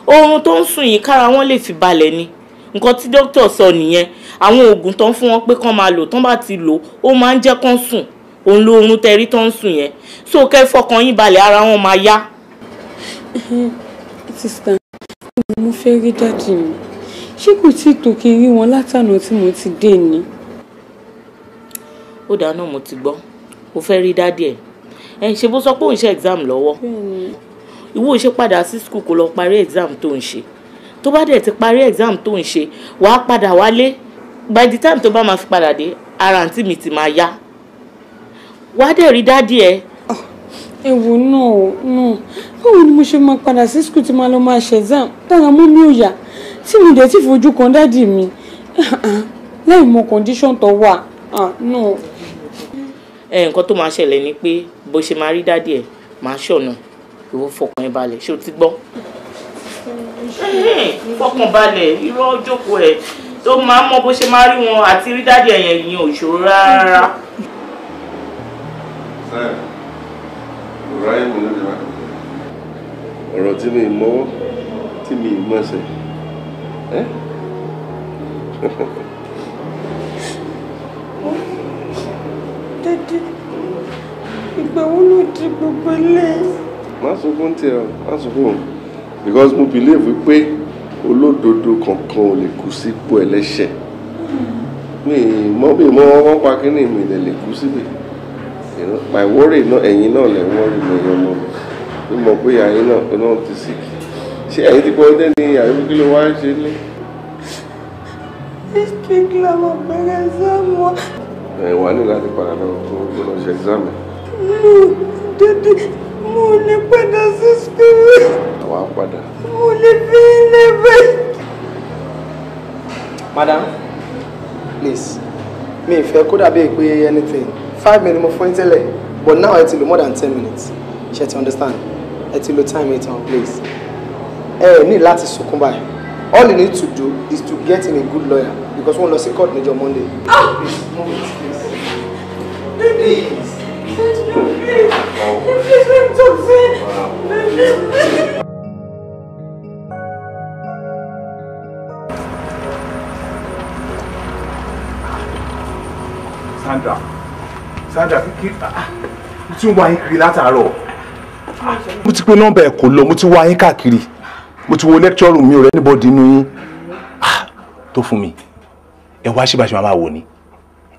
Oorun tó ń sùn yìí kára wọn lè fi balẹ̀ ni. Nǹkan tí dókítà sọ nìyẹn. Àwọn oògùn tó ń fún wọn pé kán máa lò, tán bá ti lò ó máa ń jẹ́ kán sùn. Òun ló oorun tẹrí tó ń sùn yẹn. So kẹ́ fọkàn yín balẹ̀, ara wọn máa yá. Sista, mo fẹ́ rí dáàdì mi. Ṣé kò tí ì tó kí n rí wọn látànà tí mo ti dé ni? Ó dáa náà, mo ti gbọ́. Ó fẹ́ rí dáàdì ẹ̀. Ṣe bó sọ pé òun ṣe exam lọ́wọ́. Ìwọ ṣe padà sí school kó lọ parí exam tó ń ṣe. Tó bá dẹ̀ ti parí exam tó ń ṣe, wàá padà wálé. By the time tó bá máa fi padà dé, ara àǹtí mi ti máa yá. Wàá dẹ̀ rí dáàdì ẹ̀. Èwo náà. Báwo ni mo ṣe máa padà sí school tí máa lọ máa ṣe exam? Tára mú mi ò yá. Tí mi dẹ̀ ti fojú kan dáàdì mi. Láì mọ condition tó wà. No. Nǹkan tó máa ṣẹlẹ̀ ni pé bó ṣe máa rí dáàdì ẹ̀ máa ṣọ̀nà. Ìwọ fọkàn ẹ balẹ̀, ṣé o ti gbọ́? Fọkàn balẹ̀, irọ́ jókòó ẹ̀ tó máa mọ bó ṣe máa rí wọn àti rí dáàdì ẹ̀yẹn yìí ò ṣòro rárá. Ibrahim ló dé wá. Ọ̀rọ̀ tí mi mọ́wọ́ tí mi mọ́sẹ̀. Dádì, ìgbà wo ló di gbogbo ilé? Má sunkún tí ẹ, má sunkún. Because mo believe pé olódodo kankan ò lè kú sípò ẹlẹ́ṣẹ̀. Mi mọ́ pa kíní mi lè kú síbẹ̀. My worry náà ẹ̀yin náà lẹ̀ worry mi ọmọ mi mọ̀ pé ẹ̀yin náà ti sick. Ṣé ẹ̀yin ti kọ́ dé ní àyẹ̀wò kí ló wá ń ṣe lé? History club bẹ̀rẹ̀ exam wa. Wà ní láti padà lọ ṣe exam. Dádì, mo lè padà sí school. Àwa padà. Mo lè fi ilé bẹ́ẹ̀. Madam, please, mi ì fẹ́ kó dàbí pé anything. 5 minutes mo fún tẹ́lẹ̀, but now ẹ ti lò more than 10 minutes. Ṣé ti understand? Ẹ ti lò time 8 on please. Ẹ ní láti sunkún báyìí. All you need to do is to get him a good lawyer because wọ́n lọ sí court níjọ́ Monday. Please, move it, please. Please. Please, let me talk to him. Sandra, kí mo ti ń wá yín kiri látàárọ̀. Mo ti pe nọ́mbà ẹ̀ kò lọ, mo ti wá yín káàkiri. Mo ti wo lecture room mi ò rẹ́ anybody nínú yín. Tó fún mi. Ẹ wá ṣe bá ṣe máa wò ni.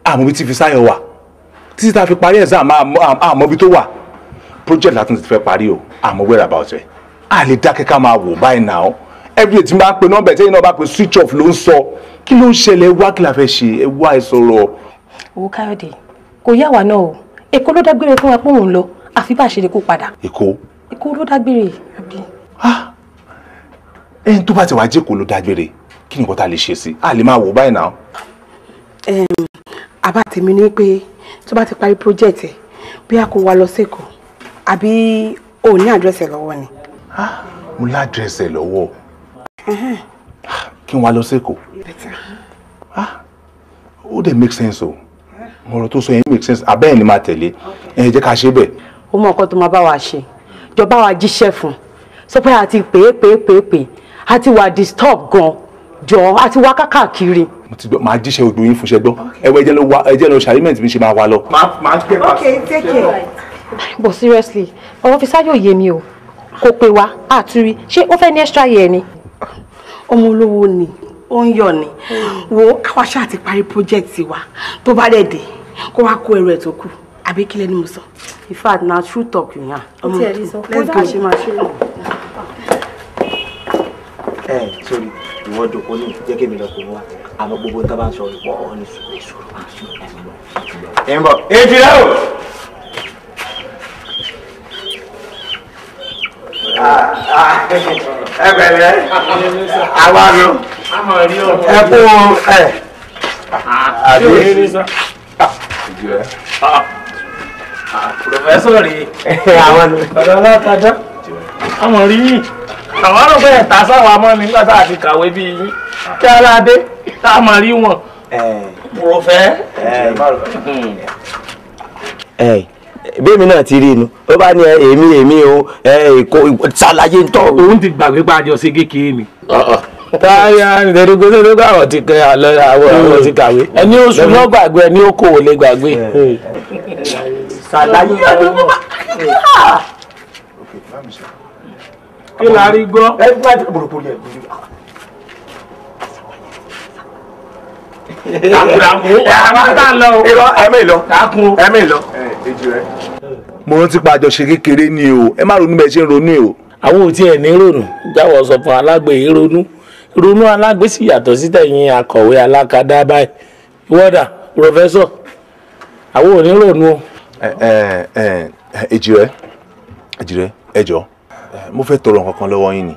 Àmọ́ bí tí Fisáyọ̀ wà. Títí tá fi parí exam àmọ́ bí tó wà. Project látún ti fẹ́ parí o. Àmọ́ where about ẹ̀. A lè dákẹ́ ká máa wò báyìí now. Every day tí n bá pe nọ́mbà ẹ̀ tẹ́yìn náà bá pe switch off ló ń sọ. Kí ló ń ṣẹlẹ̀? Wá kí la fẹ́ ṣe? Ẹ wá ẹ sọ̀rọ̀. Owó Káyọ̀dé kò yá wa náà o. Èkó ló dágbére fún wa pé òun lọ àfi bá a ṣe lè kó padà. Èkó ló dágbére. Ẹni tó bá ti wá jẹ́ Èkó ló dágbére kí ni nǹkan tá a lè ṣe sí? A lè máa wò báyìí náà. Àbá tèmi ní pé tó bá ti parí project ẹ̀ bí a kò wá lọ sẹ́kọ̀ọ́ àbí o ní àdírẹ́sì ẹ̀ lọ́wọ́ ni. Mo ládírẹ́sì ẹ̀ lọ́wọ́. Kí n wá lọ sẹ́kọ̀ọ́. Ó dẹ̀ make sense o. Ọ̀rọ̀ tó sọ yẹn make sense. Abẹ́ ẹ̀ ni máa tẹ̀lé. Ẹ jẹ́ ká ṣe bẹ́ẹ̀. Ó mọ nǹkan tó máa bá wa ṣe. Jọba wa jíṣẹ́ fún. Sọ pé a ti pè. A ti wà disturb gan. Jọ a ti wá káàkiri. Mo ti gbọ́ máa jíṣẹ́ odò yín fún ṣẹ́gbọ́n. Ẹjẹ́ lọ ṣàrímẹ̀ntì mi ṣe máa wá lọ. Máa gbé pa. Okay, take care. But seriously, ọ̀rọ̀ Fisáyọ̀ yé mi o. Kò pé wa àtúrí. Ṣé ó fẹ́ ní extra year ni? Ọmọ olówó ni. Ó ń yọ̀ ni. Wo káwá ṣáà ti parí project wa. Tó bá dẹ̀ dé kó wá kó ẹrù ẹ̀ tó kù. Àbí kílẹ̀ ni mo sọ. In fact, na true talk yẹn. Let's go. Ṣe máa ṣe lọ. Sorry, ìwọ dòkó ní jẹ́ kí mi lọ pè wá. Àmọ́ gbogbo nǹkan bá ń sọ ìpọ̀ ọ́ ní sùúrù. Ẹ ń bọ̀. Èjì rẹ̀ o. Ẹ bẹ̀rẹ̀ àwa lọ. Ẹ kú Professor rí àwọn ọ̀dọ́ alátajà àmọ̀ rí yìí àwọn ọ̀rọ̀ ẹ̀ta sáwọn amọ́ nígbà tá a ti kàwé bí yín kí aládé tá a mọ̀ rí wọn. Profẹ́. Bẹ́ẹ̀mi náà ti rí inú ó bá ní èmi o èkó ṣàlàyé ń tọ́. Òun ti gbàgbé pàjọ sí kékeré ni. Táyà ìdẹ́dógún àwọn ti kẹ́ àwọn ti kàwé. Ẹni oṣù náà gbàgbé ẹni ó kò lè gbàgbé. Ṣàlàyé kí la rí gbọ́. Mo rántí pa àjọṣe kékeré ni o, ẹ má ronú bẹ́ẹ̀ ṣe ń ronú o. Àwọn ò tiẹ̀ ní ronú jáwọ́ sọ fún alágbe ronú ronú alágbe sì yàtọ̀ sí tẹ̀yìn akọ̀wé alákadá báyìí ìwọ́dà pòfẹ́sọ̀ àwọn ò ní ronú o. Èjìrẹ́ ẹ jọ̀ọ́ mo fẹ́ tọrọ nǹkan kan lọ́wọ́ yín ni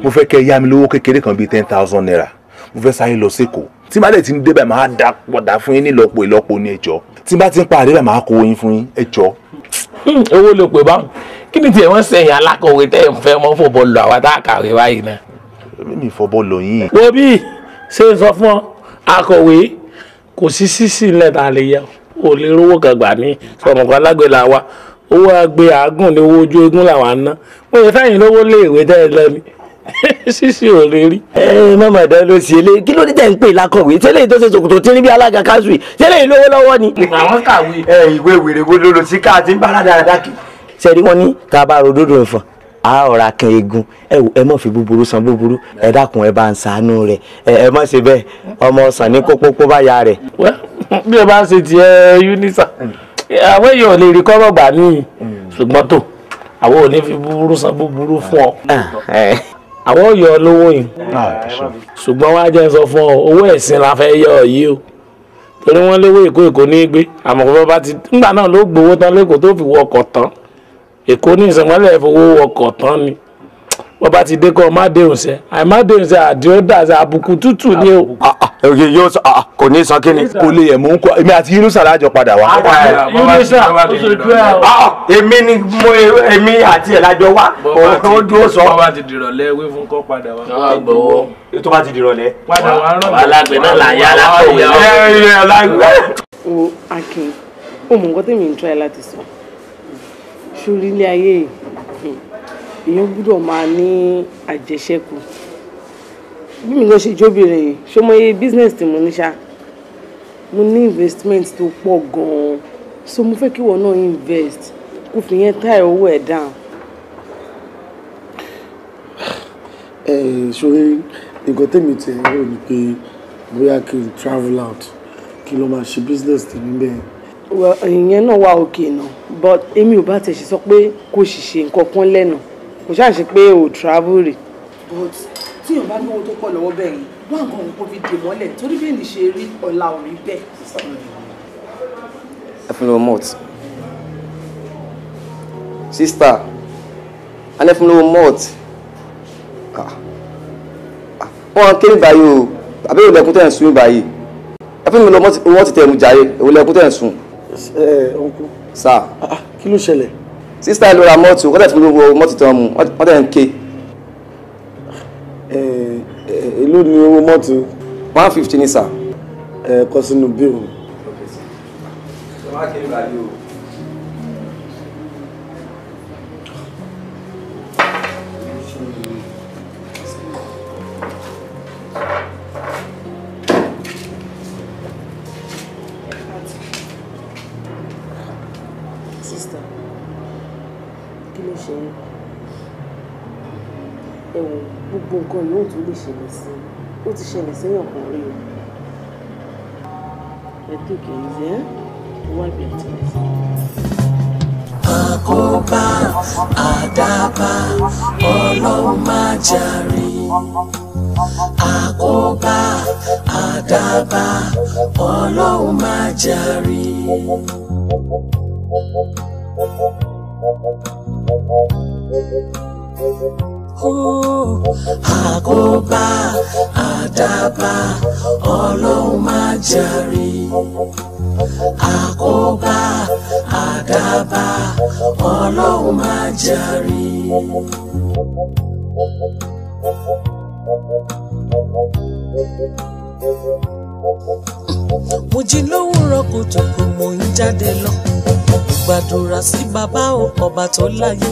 mo fẹ́ kẹ́ yá mi lówó kékeré kan bíi 10,000 naira mo fẹ́ sáré lọ sẹ́kọ̀ọ́ tí bá dẹ̀ ti ń débẹ̀ máa dá pọ̀dà fún yín ní ìlọ́po ní ẹ jọ̀ọ́ tí bá ti ń parí bẹ̀ máa kó yín fún yín ẹ jọ̀ọ́. Owó ló pè báwọn kí ni tiẹ̀ wọ́n sẹ̀yìn alákọ̀wé tẹ́ ń fẹ́ mọ́ fòbọ̀ lọ àwọn tá a kàwé báyìí náà. Mi fọbọ́ lọ yín. Wo bí ṣe ń sọ fún ọ akọ̀wé kò sí sísì ńlẹ̀ tá a lè yẹ o lè rówó kan gbà ní sọmọkàn alágbè là wa owó agbe àágùn ní owó ojú eégún làwọn àná wọn yẹ fẹ́yìn lówó léèwé tẹ́ ẹ lẹ́ni sísì ò lè rí. Mọ́mọ́ ẹ̀dá ló ṣe lé kí ló dé tẹ̀ ń pè lákọ̀wé tẹ́lẹ̀ tó ṣe sòkòtò tí níbi alága káṣù yìí tẹ́lẹ̀ yìí lówó lọ́wọ́ ni. Àwọn kàwé. Ìwé wèrè wo ló lọ sí káàtì ń bá aládàáda kì. Ṣẹ́ni wọ́n ní tá a bá rodódò nǹkan a ọ̀rá kan eegun ẹ mọ̀ fi búburú san búburú ẹ dákun ẹ bá ń ṣàánú rẹ̀ ẹ mọ̀ ṣe bẹ́ẹ̀ ọmọ ọ̀sán ní kókó bá ya rẹ̀. Bí ẹ bá ń ṣe tiẹ̀ Unisa àwọn èèyàn ò lè rí kọ́rọ̀ gbà níyì ṣùgbọ́n tó àwọn ò ní fi búburú san búburú fún ọ àwọn ò yọ ọ lówó yìí ṣùgbọ́n wá jẹ́ sọ fún ọ owó ẹ̀sìn la fẹ́ yọ ọ yìí o torí wọ́n léwó èkó ní gbé àmọ́ kò bá ti ńgbà náà ló gbowó tán lẹ́kọ̀ọ́ tó fi wọ ọkọ̀ tán èkó ní ìsìnwọ́lẹ̀ fowó ọkọ̀ tán ni wọ́n bá ti dé kọ́ má déhùn sẹ́ àìmá déhùn sẹ́ àdéhùn sẹ́ àbùkù tútù ni o. Yóò sọ kò ní sọ kíni. Kò lè yẹ mò ń kọ èmi àti Yunusa lájọ padà wá. Yunusa ó ṣojú ẹ. Èmi àti ẹ̀ lájọ wá ó dúró sọ. Bọ́ bá ti dìrọ̀lẹ́ wé fún kọ́ padà wá. Gbowó tó bá ti dìrọ̀lẹ́. Padà wá rán mi. Alágbè náà là ń yá alákọ̀wé. O Akin ó mọ nǹkan tèmi ń try láti sọ sórí ilé ayé èèyàn gbọ́dọ̀ máa ní àjẹṣẹ́kù bí mi lọ ṣe jóbìnrin yìí ṣé mo yẹ business tí mo ní ṣá mo ní investment tó pọ̀ gan-an so mo fẹ́ kí wọ́n náà invest kó fi yẹn táì owó ẹ̀ down. Ṣòrí nǹkan tèmi tẹ̀ ẹ́ rò ní pé bóyá kí n travel out kí ló máa ṣe business tèmi bẹ́ẹ̀. ìyẹn náà wà òkè náà but èmi ò bá tẹ̀ ṣe sọ pé kò ṣìṣe nǹkan kan lẹ́nu kò ṣáà ṣe pé ò travel rè. but tí èèyàn bá lówó tó pọ̀ lọ́wọ́ bẹ́ẹ̀ yìí wọ́n àgọ́ òun kò fi dè mọ́lẹ̀ torí bí ènìyàn ṣe rí ọ̀la ò rí bẹ́ẹ̀. ẹ fún mi lọ malt sista a ní fún mi lọ malt wọn kéré báyìí o àbí ìwòlẹ́kùn tẹ̀ ń sún báyìí ẹ fún mi lọ malt tẹ̀ mú jàre ìwòlẹ́kùn tẹ̀ ń sún. uncle. sá. kí ló ṣẹlẹ̀. sista ló ra malt wọ́n tẹ̀ fún mi lọ malt tẹ̀ mú wọ́n tẹ̀ ń ké. èló ni owó mọ́tò. 150 ní sà. kọ sínú bíìrù. Sister, kí ló ṣe é? Ẹ̀wọ̀n gbogbo nǹkan yóò tún lè ṣẹlẹ̀ sí i ó ti ṣẹlẹ̀ sẹ́yìn kan rí o. Ẹ tó kìí ṣe é wá bí ẹ ti lè ṣe. àkóbá àdábá ọlọ́run má jàre. Àkóbá àdábá ọlọ́run má jàre. Àkóbá àdábá ọlọ́run má jàre. Àkóbá àdábá ọlọ́run má jàre. Mo jí lówùúrọ̀ kùtùkù mo ń jáde lọ gbàdúrà sí bàbá ọba tó láyé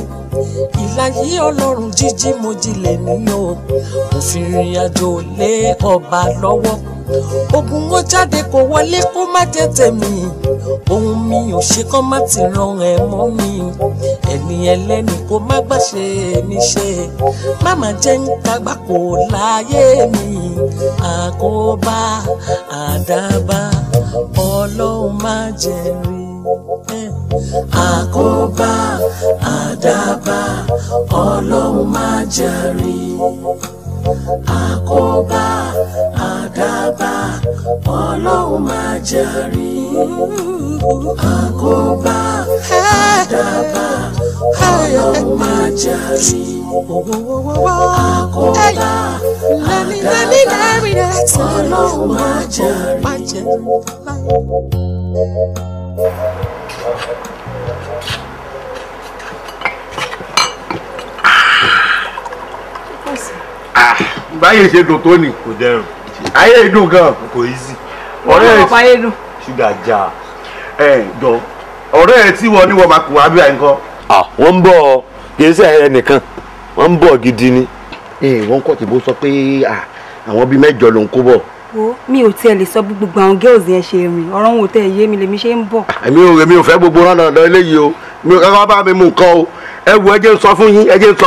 ìláyé ọlọ́run jíjí mo jílẹ̀ níyàn o mo fi rìn àjò lé ọba lọ́wọ́ ogun ó jáde kó wọlé kó má jẹ́ tèmi ohun mi ò ṣe kán má ti ràn ẹ́ mọ́ mi ẹni ẹlẹ́ni kó má gbà ṣe mi ṣe má má jẹ́ ń kagbá kó láyé mi àkóbá àdábá ọlọ́run má jẹ́ rí. Àkóbá àdábá ọlọ́run má jàre. Àkóbá àdábá ọlọ́run má jàre. Àkóbá àdábá ọlọ́run má jàre. Àkóbá àdábá ọlọ́run má jàre. Báyìí ṣe dùn tó ní. Kò dẹrùn. Ayé dùn gan. Kò easy. Ọ̀rẹ́ ọ̀pá ayé dùn. Ṣúgà já. Jọ. Ọ̀rẹ́ ẹ tí wọ́n ní wọ́n máa kùn wá bí àyíkọ́. Wọ́n ń bọ̀ kì í ṣe ẹnìkan. Wọ́n ń bọ̀ gidi ni. Wọ́n kọ̀ tí bó sọ pé àwọn bíi mẹ́jọ ló ń kó bọ̀. Wo mi ò tiẹ̀ lè sọ bí gbogbo àwọn girls yẹn ṣe rìn ọ̀rọ̀ wọn ò tẹ̀ yé mi lèmi ṣe ń bọ̀. Èmi ò fẹ́ gbogbo rán dandan eléyìí o. Mi ò kọ́kọ́ bá mi mú nǹkan o. Ẹ wo ẹ jẹ́ n sọ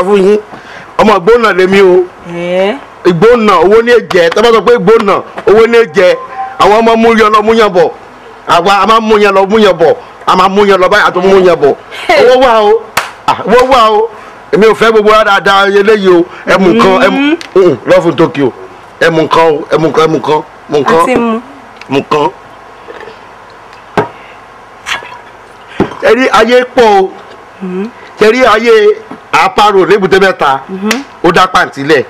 fún yín. Ọmọ ìgbóná lèmi o. Ìgbóná owó ní èjẹ tọ́ bá sọ pé ìgbóná owó ní èjẹ àwọn ọmọ mú yan lọ mú yan bọ̀ àwa a máa mú yan lọ mú yan bọ̀ a máa mú yan lọ báyìí àti mú yan bọ̀ owó wà o èmi ò fẹ́ gbogbo rárá dáadáa eléyìí o ẹ mú nǹkan ẹ mú lọ́fún Tokyo ẹ mú nǹkan o ẹ mú nǹkan. Ẹ rí ayé pọ̀ o ẹ rí ayé àparò lébùté mẹ́ta ó dá pàǹtí lẹ̀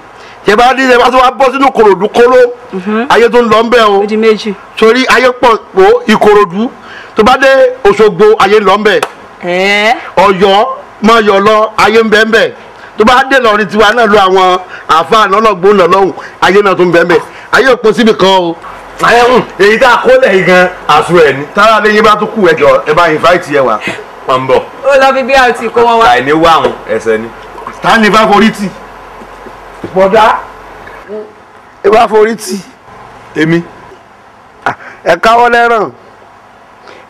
tẹ bá rí ẹ bá tó wá bọ́ sínú Ìkòròdú kóró ayé tó ń lọ ń bẹ́ o sórí ayé pọ̀ pò Ìkòròdú tó bá dé Òṣogbo ayé lọ ń bẹ̀ Ọ̀yọ́ máa yọ lọ ayé ń bẹ́ ń bẹ̀ tó bá dé lọrin tiwa náà lọ àwọn àfáà lọ́lọ́gbó náà lọ́hùn ayé náà tó ń bẹ́ ń bẹ̀ ayé òpin síbì kan o. Èyí tá a kó lẹ̀ yìí gan aṣọ ẹ̀ ní. tára lẹ́yìn bá tó kù ẹjọ́ ẹ bá invite yẹ wá. Wọ́n ń bọ̀. Ó lọ fi bí àti kó wọn wá. Àìní wá àwọn ẹsẹ̀ ni. ta ni bá forí tì. bọ̀dá ẹ bá forí tì. Èmi. Ẹ káwọ́ lẹ́ràn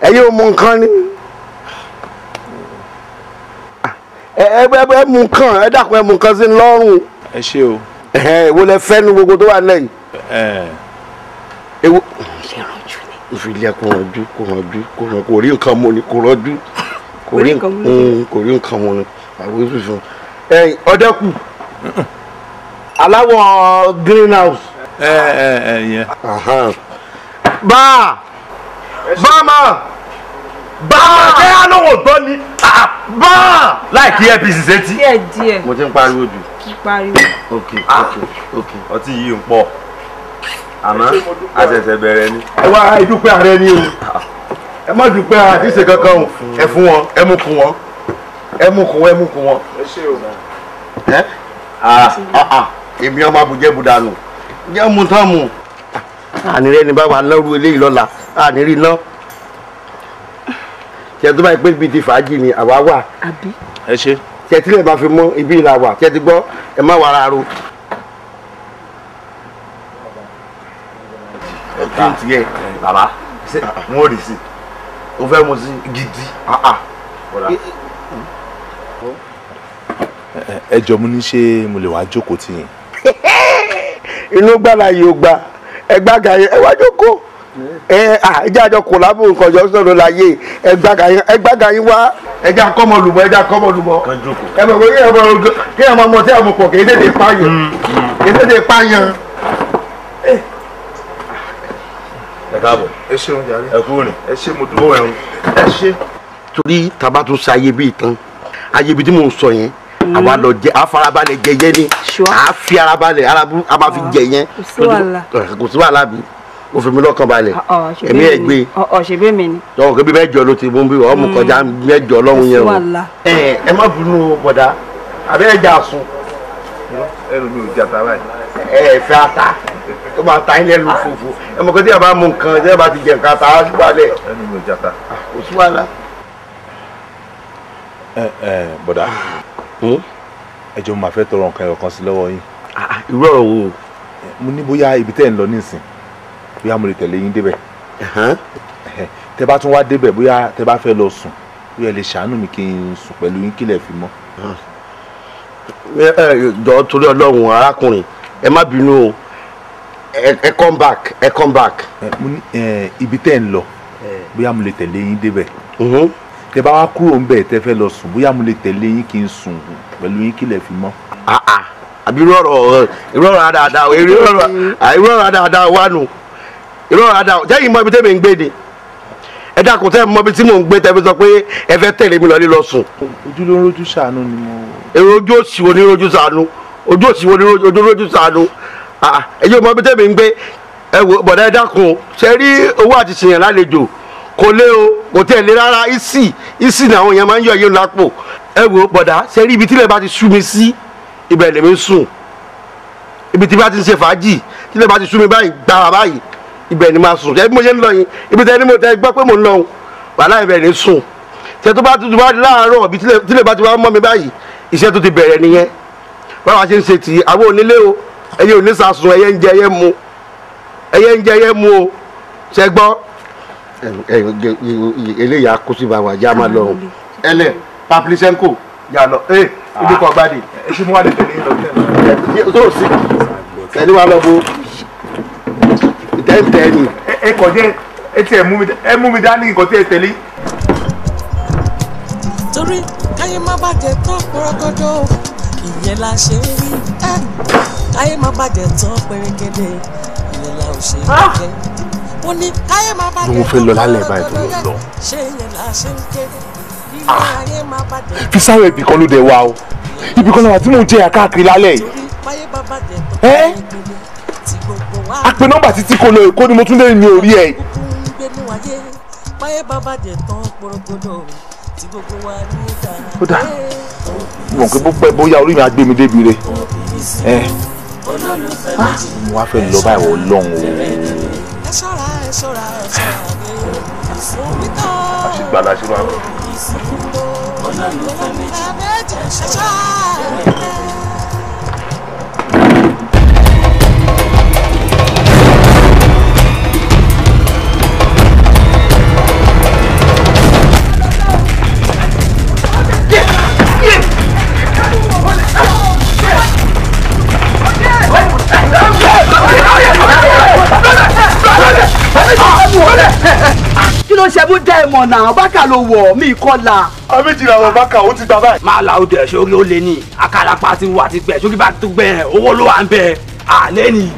ẹ̀yin ò mú nǹkan ni. Ẹ mú nǹkan ẹ dákun ẹ mú nǹkan sí lọ́rùn. Ẹ ṣé o. Èwo lẹ fẹ́ nu gbogbo tó wà lẹ́yìn. Èwo ìfìlẹ̀ kò rànjú kò rí nǹkan mu ni kò rànjú kò rí nǹkan mu ni àwọn ìfìfún. Ọdẹkù aláwọ̀ greenhouse. Yẹn. Báà kẹ́ á lọ́wọ́ gbọ́ ni báà láìkí APC sétí. díẹ̀. mo ti ń pariwo jù. ok. Ọtí yìí ń pọ̀ àmọ́ àṣẹ̀ṣẹ̀ bẹ̀rẹ̀ ni. Ẹ wá ìdúpẹ́ ààrẹ ni o ẹ má dúpẹ́ àti ṣe kankan o ẹ fún wọn ẹ mú kún wọn. Ẹ ṣé o. Èmi ọmọ abùjẹ́ budanu jẹ́ mu tán mu. Ànírẹ́ ni báwa lọ́rù eléyìí lọ́la ànírí ná. Ṣé tó báyìí pé ibi ti fàájì ni àwa wà. Ẹ ṣé. Ṣé tí lè máa fi mú ibi ìlà wà ṣé ti gbọ́ ẹ má wàrà ro. Bàbá mo rí sí. O fẹ́ mu sí gidi. Ẹ jọ̀ọ́ mo ní ṣé mo lè wá jókòó tì yín. Inú gbàlà yìí ó gba ẹgbàgà yẹn ẹ wá jókòó. Ẹ jẹ́ àjọ kò lábò nǹkan ọjọ́ sọ̀rọ̀ láyé ẹgbàgà yín wá. ẹja kọ́mọlùmọ́ ẹja kọ́mọlùmọ́ ẹ mọ̀ pé kí ẹ máa mọ tí a mọ̀ pọ̀ kì í tètè pààyàn kì í tètè pààyàn. ẹ káàbọ̀ ẹ ṣeun jàre ẹ kúrò ní ẹ ṣe mo dúró ẹ̀hún ẹ ṣe. torí taba tún ṣe ayé bíi tán ayé bíi tí mò ń sọ yẹn àwa lọ jẹ àfarabalẹ̀ jẹ yẹn ni à fi arabalẹ̀ arabu a máa fi jẹ yẹn kò sí wàhálà bí o fi mi lọ́kàn balẹ̀ ẹ̀mí ẹ̀ gbé ṣèbí mi ni. lọ́wọ́ kébí mẹ́jọ ló ti mú bí ọmọ kọjá mẹ́jọ lọ́hùn yẹn o ẹ má bínú bọ̀dá àbẹ́ ẹja sùn. ẹnu mi ò jẹ ata báyìí. ẹ fẹ́ ata tó máa ta ilé lu fòfò ẹ mọ̀ kó tí a bá mú nǹkan tí a bá ti jẹ nǹkan ata á balẹ̀. ẹnu mi ò jẹ ata. kò sí wàhálà. bọ̀dá ẹ jọ̀ọ́ máa fẹ́ tọrọ nǹkan ẹ̀rọ kan sí lọ́wọ́ yín. irú ọ̀rọ̀ wo. mo ní bóyá ibi tẹ́ ẹ̀ ń lọ nísìn bóyá mo lè tẹ̀lé yín débẹ̀. tẹ́ bá tún wá débẹ̀ bóyá tẹ́ bá fẹ́ lọ sùn bóyá ẹ lè ṣàánú mi kí n sùn pẹ̀lú yín kílẹ̀ fi mọ́. jọ̀ọ́ torí Ọlọ́run arákùnrin ẹ má bínú o ẹ come back ẹ come back. mo ní ibi tẹ́ ẹ̀ ń lọ bóyá mo lè tẹ̀lé yín débẹ̀. tẹ́ bá wá kúrò ńbẹ̀ tẹ́ fẹ́ lọ sùn bóyá mo lè tẹ̀lé yín kí n sùn pẹ̀lú yín kílẹ̀ fi mọ́. àbí irú ọ̀rọ̀ àdáadáa wà nù irú ọ̀rọ̀ àdáadáa jẹ́yìn mọ́ ibi tẹ́ mi ń gbé ni ẹ dákun tẹ́ mọ́ ibi tí mò ń gbé tẹ́ fi sọ pé ẹ fẹ́ tẹ̀lé mi lọ lílọ sùn. ojú ló ń rojú ṣàánú ni mo. èrò ojú òsì wo ni rojú ṣàánú ojú òsì wo ni ojú rojú ṣàánú ẹ yóò mọ́ ibi tẹ́ mi ń gbé ẹ wò bọ̀dá ẹ dákun ṣe rí owó àti ṣèyàn lálejò kò lé o kò tẹ̀ lé rárá ìsì ni àwọn èèyàn máa ń yọ yín lápò ẹ wò bọ̀dá ṣe rí ibi tílẹ̀ bá ti sú mi sí ibẹ̀ lèmi ń sùn ibi tí bá ti ń ṣe fàájì tílẹ̀ bá ti sú mi báyìí gbàrà báyìí ibẹ̀ ni máa sùn ṣe bí mo ṣe ń lọ yín ibi tẹ́ ni mo tẹ́ gbọ́ pé mo ń lọ wàhálà ibẹ̀ ni sùn ṣe tó bá tutù bá di láàárọ̀ ibi tílẹ̀ bá ti wá mọ́ mi báyìí iṣẹ́ tó ti bẹ̀rẹ̀ nìyẹn báwa ṣe ń ṣe tì í àwọn onílé o ẹyẹ ò ní sàsùn ẹyẹ ń jẹ ẹyẹ mu ẹyẹ ń jẹ ẹyẹ mu o ṣe gbọ́ eléyà kó sí bàwà já máa lọ ẹlẹ Pavlichenko yà lọ ibi kan gbàdé. ẹ ṣe mú wà lè tẹ̀lé yín lọ tó sí ẹni wà lọ bó ìtẹ́ǹtẹ́ ni. ẹ kọ̀ jẹ́ ẹ ti ẹ mú mi dání nǹkan tí ẹ tẹ̀lé. torí káyé má bàjẹ́ tán pọ́rọ́gọ́dọ́ ìyẹn la ṣe rí káyé má bàjẹ́ tán pẹ́rẹ́gẹ́dẹ́ ìyẹn la ò ṣe rí wọ́n ní káyé má bàjẹ́ tán mo fẹ́ lọ lálẹ́ báyìí tó lọ. ṣé ìyẹn la ṣe ń ké fi sáré ibì kan ló dé wa o ibì kan náà tí mo jẹ àkáàkiri lálẹ́ yìí. àpè nọ́mbà títí kò lọ èkó ni mo tún lè ní orí ẹ̀. ó dà mọ̀ pé bó pẹ́ bóyá orí mi á gbé mi débi re mo wá fẹ́ lọ báyìí wọ́n lọ́hùn o. ẹ ṣọ́ra àṣìgbàlà ṣe máa ń bọ̀. kí ló ṣe mú dẹ́ ẹ̀mọ̀ náà bákà ló wọ̀ mí kọ́la. àmì jìnnà àwọn bákà ó ti gbà báyìí. máa la òde sórí ó lé ní àkàràpá ti wà ti gbẹ sórí bá tó gbẹ owó ló wà ń bẹ àlẹ́ ni.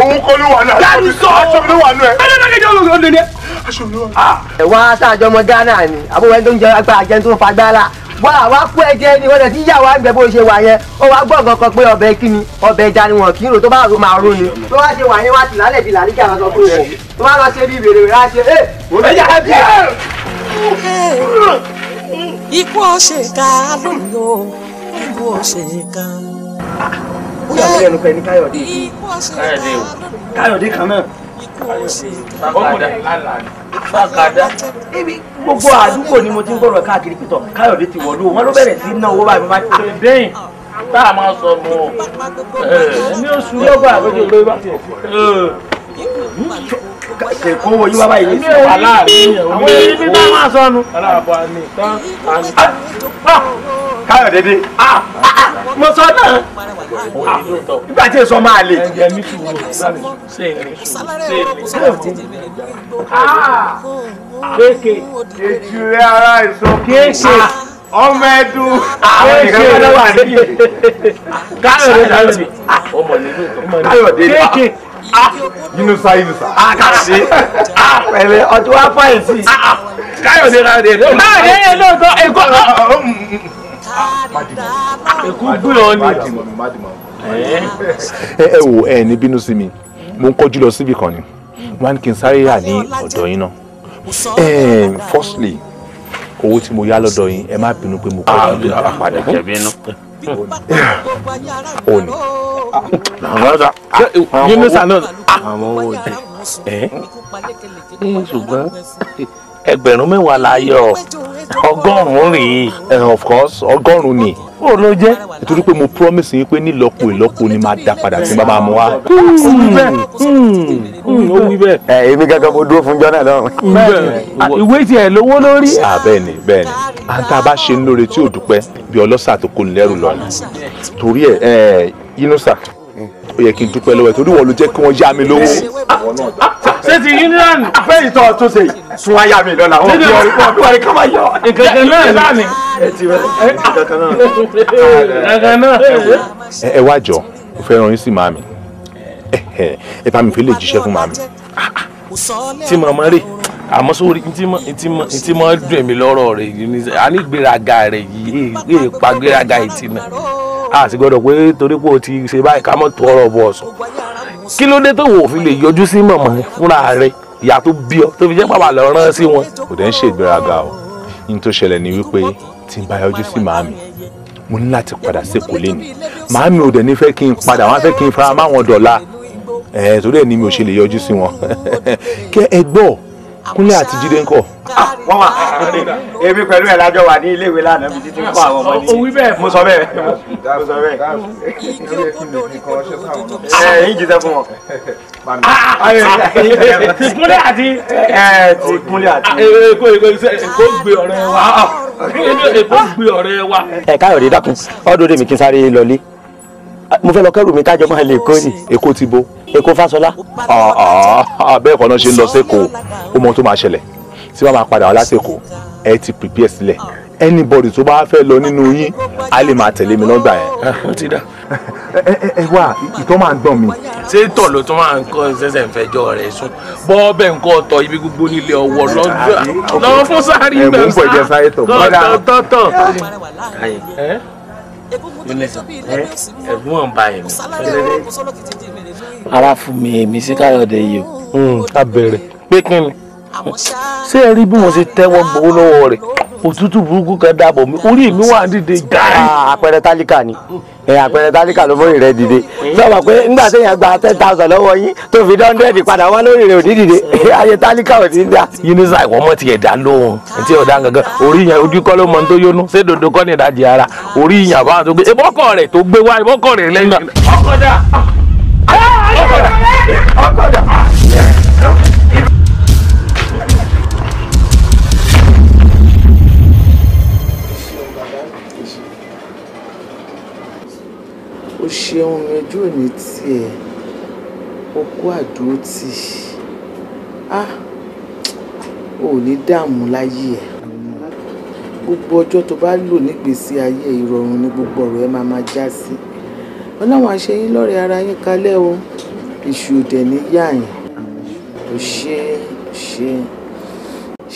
òun kọ́ ló wà ní aṣọ mi ló wà nù ẹ. bẹ́ẹ̀ ni ó lé ní. aṣọ mi ló wà. ẹ wá sáàjọ ọmọ Ghana ni àbúrò ẹni tó ń jẹ agbára jẹun tó ń fagbára wọ́n àwa kú ẹ̀jẹ̀ ni wọ́n lè ti yà wá gbẹ bó ṣe wà yẹn ó wá gbọ́ nǹkan kan pé ọbẹ̀ kí ni ọbẹ̀ ẹja ni wọn kì í rò tó bá rò máa rò ni tó wá ṣe wà yẹn wá ti lálẹ́ di làlíkà wọn sọ fún wọn tó bá lọ ṣe bí ìbèrè rẹ̀ á ṣe ẹja ẹ bí. ikú ọ̀ṣẹ̀ká lónìí o ikú ọ̀ṣẹ̀ká. ó yà mí lẹ́nu pẹ́ ní Káyọ̀dé kan náà. ibi gbogbo àdúgbò ni mo ti ń gbọ́rọ̀ káàkiri pítọ̀ Káyọ̀dé ti wọ̀lú wọn ló bẹ̀rẹ̀ sí ná owó báyìí máa ń dẹ́yìn tá a máa sọ nù ní oṣù lọ́gbà àgbẹ̀jọ lórí bá tiẹ̀ ṣe kó wo yí wá báyìí ní wà láàrin àwọn èyí bí tá a máa sọ nù. aláàbọ̀ àmì tán Káyọ̀dé dé mo sọ náà nígbà tí èso máa lè. ẹ̀jẹ̀ mi ti wò ṣe kéèké ètùrẹ́ ara ìsọ kéèké ọmọ ẹdun àwọn ìgbà wà níbi Káyọ̀dé ọmọ nínú Káyọ̀dé Yunusa kàṣe pẹ̀lẹ́ ọtí wàá fàyè sí Káyọ̀dé Káyọ̀dé lóòótọ́ èkó gbé ọ ní. ẹ wò ẹ ní bínú sí mi mo ń kọjú lọ síbì kan ni wọn kì í sáré rà ní ọ̀dọ̀ yín náà firstly owó tí mo yá lọ́dọ̀ yín ẹ má bínú pé mo kọ́ ọ́ lórí padà jẹ̀bi inú. ó ní. Yunusa náà àwọn owó ṣùgbọ́n ẹgbẹ̀rún mẹ́wàá la yọ ọgọ́rùn-ún rèé. Of course ọgọ́rùn-ún ni. ó ló jẹ́. nítorí pé mo promise yín pé nílọ́po ìlọ́po ni máa dá padà tí bàbá mu wá. ó wí bẹ́ẹ̀. èmi gángan mo dúró fún jọ́nà náà. ìwé tiẹ̀ lówó lórí. bẹ́ẹ̀ni bẹ́ẹ̀ni à ń tá a bá ṣe ń lóore tí ò dúpẹ́ bí ọlọ́ṣà tó kó lẹ́rù lọ ni torí ẹ̀ Yunusa ó yẹ kí n dúpẹ́ lọ́wọ́ ẹ̀ torí wọ́n ló jẹ́ kí wọ́n yá mi lówó. ṣé ti union fẹ́ ìtọ́ tó ṣe tún wáyà mi lọ́la wọn bí wọ́n ká máa yọ. nǹkan náà ni. nǹkan náà. ẹ wá jọ mo fẹ́ rán yín sí màmí ẹ bá mi fi lè jíṣẹ́ fún màmí. tí màmá rè àmọ́ sórí ntí mọ́ dùn èmi lọ́rọ̀ rẹ̀ yìí ní àní ìgbéraga rẹ̀ yìí èè pa gbéraga ìtì náà a sì gbọ́dọ̀ pé torí pé o ti ṣe báyìí ká mọ̀ tó ọ̀rọ̀ bọ̀ ọ̀sán kí ló dé tó wò fi lè yọjú sí màmá fúnra rẹ̀ ìyá tó bí ọ tó fi jẹ́ pàpà lọ rán sí wọn. kò dẹ́ ń ṣe ìgbéraga o ní tó ṣẹlẹ̀ ni wípé tí n bá yọjú sí màmí mo ní láti padà sí Èkó lẹ́nu màmí ò dẹ̀ ní fẹ́ kí n padà wọ́n á fẹ́ kí n fara máwọn dọ̀la torí ẹ̀ ní mi ò ṣe lè yọjú sí wọn kẹ́ ẹ gbọ́ Kúnlé àti Jídé ńkọ́. wọ́n wà èmi pẹ̀lú ẹ̀ lájọ wà ní iléèwé lánàá mi títí kọ́ àwọn ọmọ ní. mo sọ bẹ́ẹ̀. yín jíṣẹ́ fún wọn. ti Kúnlé àti. ti Kúnlé àti. Èkó gbé ọ̀rẹ́ wa. Èkó gbé ọ̀rẹ́ wa. Káyọ̀dé dákun ọdún òde mi kí n sáré lọlé mo fẹ́ lọ kẹ́rù mi kájọ máa lè kó ni. Èkó ti bo. Èkó Fáṣọlá. bẹ́ẹ̀ kọ́ náà ṣe ń lọ sẹ́kọ̀ọ́ ó mọ tó máa ṣẹlẹ̀ tí wọ́n máa padà wá lásìkò ẹ ti prepare sílẹ̀ anybody tó bá fẹ́ lọ nínú yín á lè máa tẹ̀lé mi lọ́gbà yẹn. ó ti dá. ẹ wá ìtọ́ máa ń gbọ̀n mi. ṣé tọ̀ ló tún máa ń kọ́ ṣẹ̀ṣẹ̀ ń fẹjọ́ rẹ̀ sùn bọ́ bẹ́ẹ̀ ń kọ́ ọ̀tọ̀ ibi gbogbo nílé ọwọ́ lọ́wọ́ fún sáré ìgbà sá tọ̀. ẹ̀gbọ́n ń ba ẹ̀mí. ara fún mi èmi sí Káyọ̀dé yìí o. a bẹ̀rẹ̀ pé kí ni ṣé ẹ rí bí mo ṣe tẹ́wọ́ gbowó lọ́wọ́ rẹ̀ òtútù burúkú kan dáàbò mi orí mi wà dìde jáì. àpẹẹrẹ tálíkà ni àpẹẹrẹ tálíkà ló mórí rẹ dìde sọ pé nígbà téèyàn gba 10,000 lọ́wọ́ yín tó fi 100 padà wá lórí rẹ ò ní dìde ayé tálíkà ò ní dá. Yunusa ìwọ mọ tiẹ̀ dá lóhùn tí ọ̀dà gangan orí yẹn ojú kọ́ ló mọ tó yónú ṣé dodo kọ́ ní ìdajì ara orí yẹn àbáwọn tó gbé ebọ́kọ̀ rẹ̀ tó gbé wá ebọ́kọ̀ rẹ̀ lẹ́yìn. ọkọ̀dà ọkọ̀dà. ó ṣeun ẹjọ́ òní tiẹ̀ ó kó àdúró tì ò ní dààmú láyé ẹ̀ gbogbo ọjọ́ tó bá lò nígbèésí ayé ìrọ̀rùn ní gbogbo ọ̀rọ̀ ẹ máa já sí ọlọ́run àṣeyín lọ́rẹ̀ ara yín kalẹ̀ o èṣù òdẹ̀ ní yáàyàn ò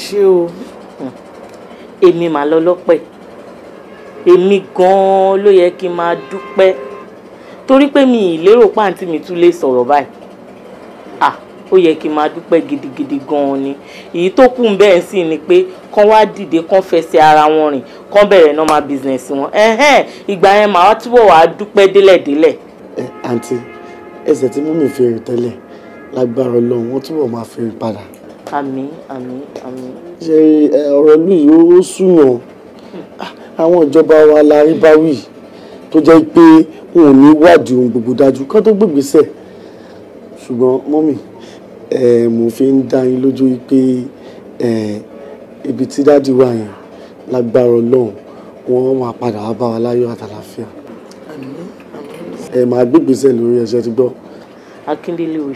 ṣe o. èmi mà lọ lọ́pẹ́ èmi gan-an ló yẹ kí n máa dúpẹ́ torí pé mi ì lérò pàǹtí mi tún lè sọ̀rọ̀ báyìí ó yẹ kí n máa dúpẹ́ gidigidi gan-an ni èyí tó kù ń bẹ́ẹ̀ sì ni pé kán wá dìde kán fẹsẹ̀ ara wọn rìn kán bẹ̀rẹ̀ normal business wọn ìgbà yẹn màá túbọ̀ wá dúpẹ́ délẹ̀délẹ̀. àǹtí ẹsẹ̀ tí mú mi fi rìn tẹ́lẹ̀ lágbára Ọlọ́run wọ́n túbọ̀ máa fi rìn padà. àmín àmín àmín. ṣe ọ̀rọ̀ ìlú yìí ó súnmọ́ àwọn ìjọba wa la rí báwí tó jẹ́ pé wọn ò ní wádìí ohun gbogbo dájú kán tó gbègbèsẹ̀ ṣùgbọ́n mọ́mì mo fi ń dá yín lójú pé ibi tí dáàdì wà yẹn lágbára Ọlọ́run wọ́n máa padà wá bá wa láyọ̀ àtàlàfíà máa gbègbèsẹ̀ lórí ẹ̀ṣẹ̀ ti gbọ́. Akíndélé ò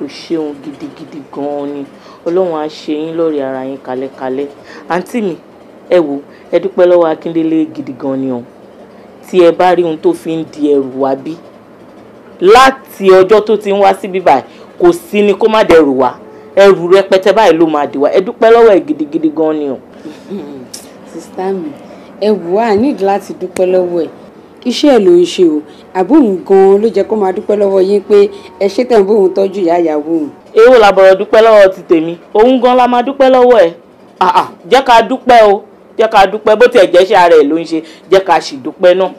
ṣeun gidigidi gan-an ni Ọlọ́run á ṣe yín lórí ara yín kalẹ̀kalẹ̀ àǹtí mi ẹ wò ẹ dúpẹ́ lọ́wọ́ Akíndélé gidi gan ni o tí ẹ bá rí ohun tó fi ń di ẹrù wá bí láti ọjọ́ tó ti ń wá síbí báyìí kò sí ni kó má dẹrù wá ẹrù rẹpẹtẹ báyìí ló máa dì wá ẹ dúpẹ́ lọ́wọ́ ẹ gidigidi gan ni o. sista mi ẹ wò á nídìí láti dúpẹ́ lọ́wọ́ ẹ̀ iṣẹ́ ẹ̀ ló ń ṣe o àbóhùn gan-an ló jẹ́ kó máa dúpẹ́ lọ́wọ́ yín pé ẹ ṣe tẹ̀ ń bóhùn tọ́jú ìyá ìyàwó òun. èwo la bọ̀rọ̀ dúpẹ́ lọ́wọ́ ti tèmi òun gan la máa dúpẹ́ lọ́wọ́ ẹ̀ jẹ́ ká dúpẹ́ o jẹ́ ká dúpẹ́ bó tiẹ̀ jẹ́ ṣe ara ẹ̀ ló ń ṣe jẹ́ ká sì dúpẹ́ náà.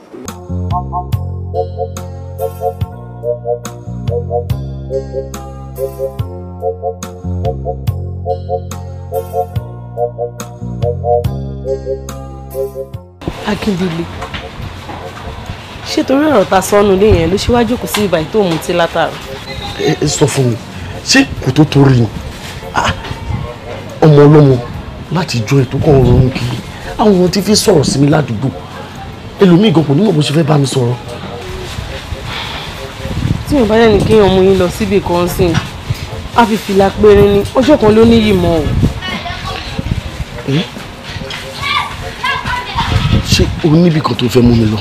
Akíndélé ṣé torí ọ̀rọ̀ ta sọnù lé yẹn ló ṣíwájú kù sí ìbàyí tó mutí látàrọ. ẹ sọ fún mi ṣé kò tó torí ni ọmọ ọlọ́mọ láti jọ ètò kan ronú kiri àwọn ohun tí fi sọ̀rọ̀ sí mi ládùúgbò ẹlòmíì gan kò ní mọ̀ bó ṣe fẹ́ bá mi sọ̀rọ̀. tí mo bá yẹ ní kéèyàn mú yín lọ síbi kan sí a fi fìlà péré ní ọjọ́ kan ló níyì mọ́ o. ṣé o níbi kan tó fẹ́ mú mi lọ.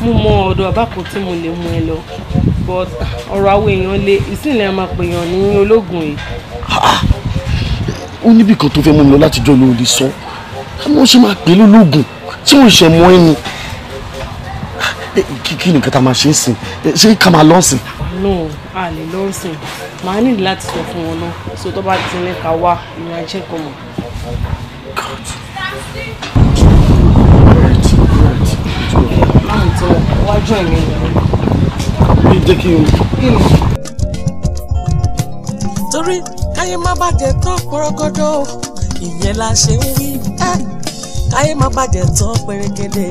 mo mọ ọ̀dọ̀ àbákò tí mo lè mú ẹ lọ but ọ̀rọ̀ àwọn èèyàn lé ìsìnlẹ̀ máa pèèyàn ní ológun yìí. ó níbi kan tó fẹ́ mú mi lọ látijọ́ ló lè sọ wọ́n ṣe máa pè é lólógùn tí wọ́n ṣe mọ́ ẹni kí ni nǹkan tá a máa ṣe é sìn ṣé ká máa lọ́ sìn. no a lè lọ́ sìn màá nílò láti sọ fún wọn náà so tó bá ti ní ká wá ìrìn ajé kan mọ̀. láwọn tí wọn wájú ẹ̀mí rẹ̀. jẹ́ kí n. torí káyé má bàjẹ́ tán pọ́rọ́gọ́dọ́ ìyẹn la ṣe ń wí káyé má bàjẹ́ tán pẹ́rẹ́gẹ́dẹ́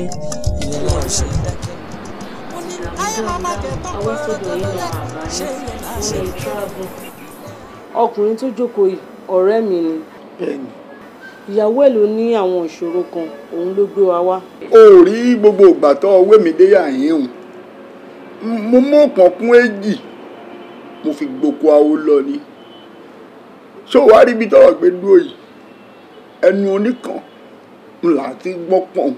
ìyẹn la ṣe ń dákẹ́. mo ní káyé má bàjẹ́ tán pọ́rọ́gọ́dọ́ ṣé ìyẹn la ṣe ń dákẹ́. ọkùnrin tó jókòó yìí ọ̀rẹ́ mi ni ìyàwó ẹ̀ ló ní àwọn ìṣòro kan òun ló gbé wa wá. o rí gbogbo ìgbà tó ọwé mi dé yàyín hùn mo mú ọ̀kan kún èjì mo fi gboko awo lọ ni ṣó wàá rí ibi tọ́rọ̀ gbé dúró yìí ẹnu oníkan ńlá ti gbọ́ pọ̀n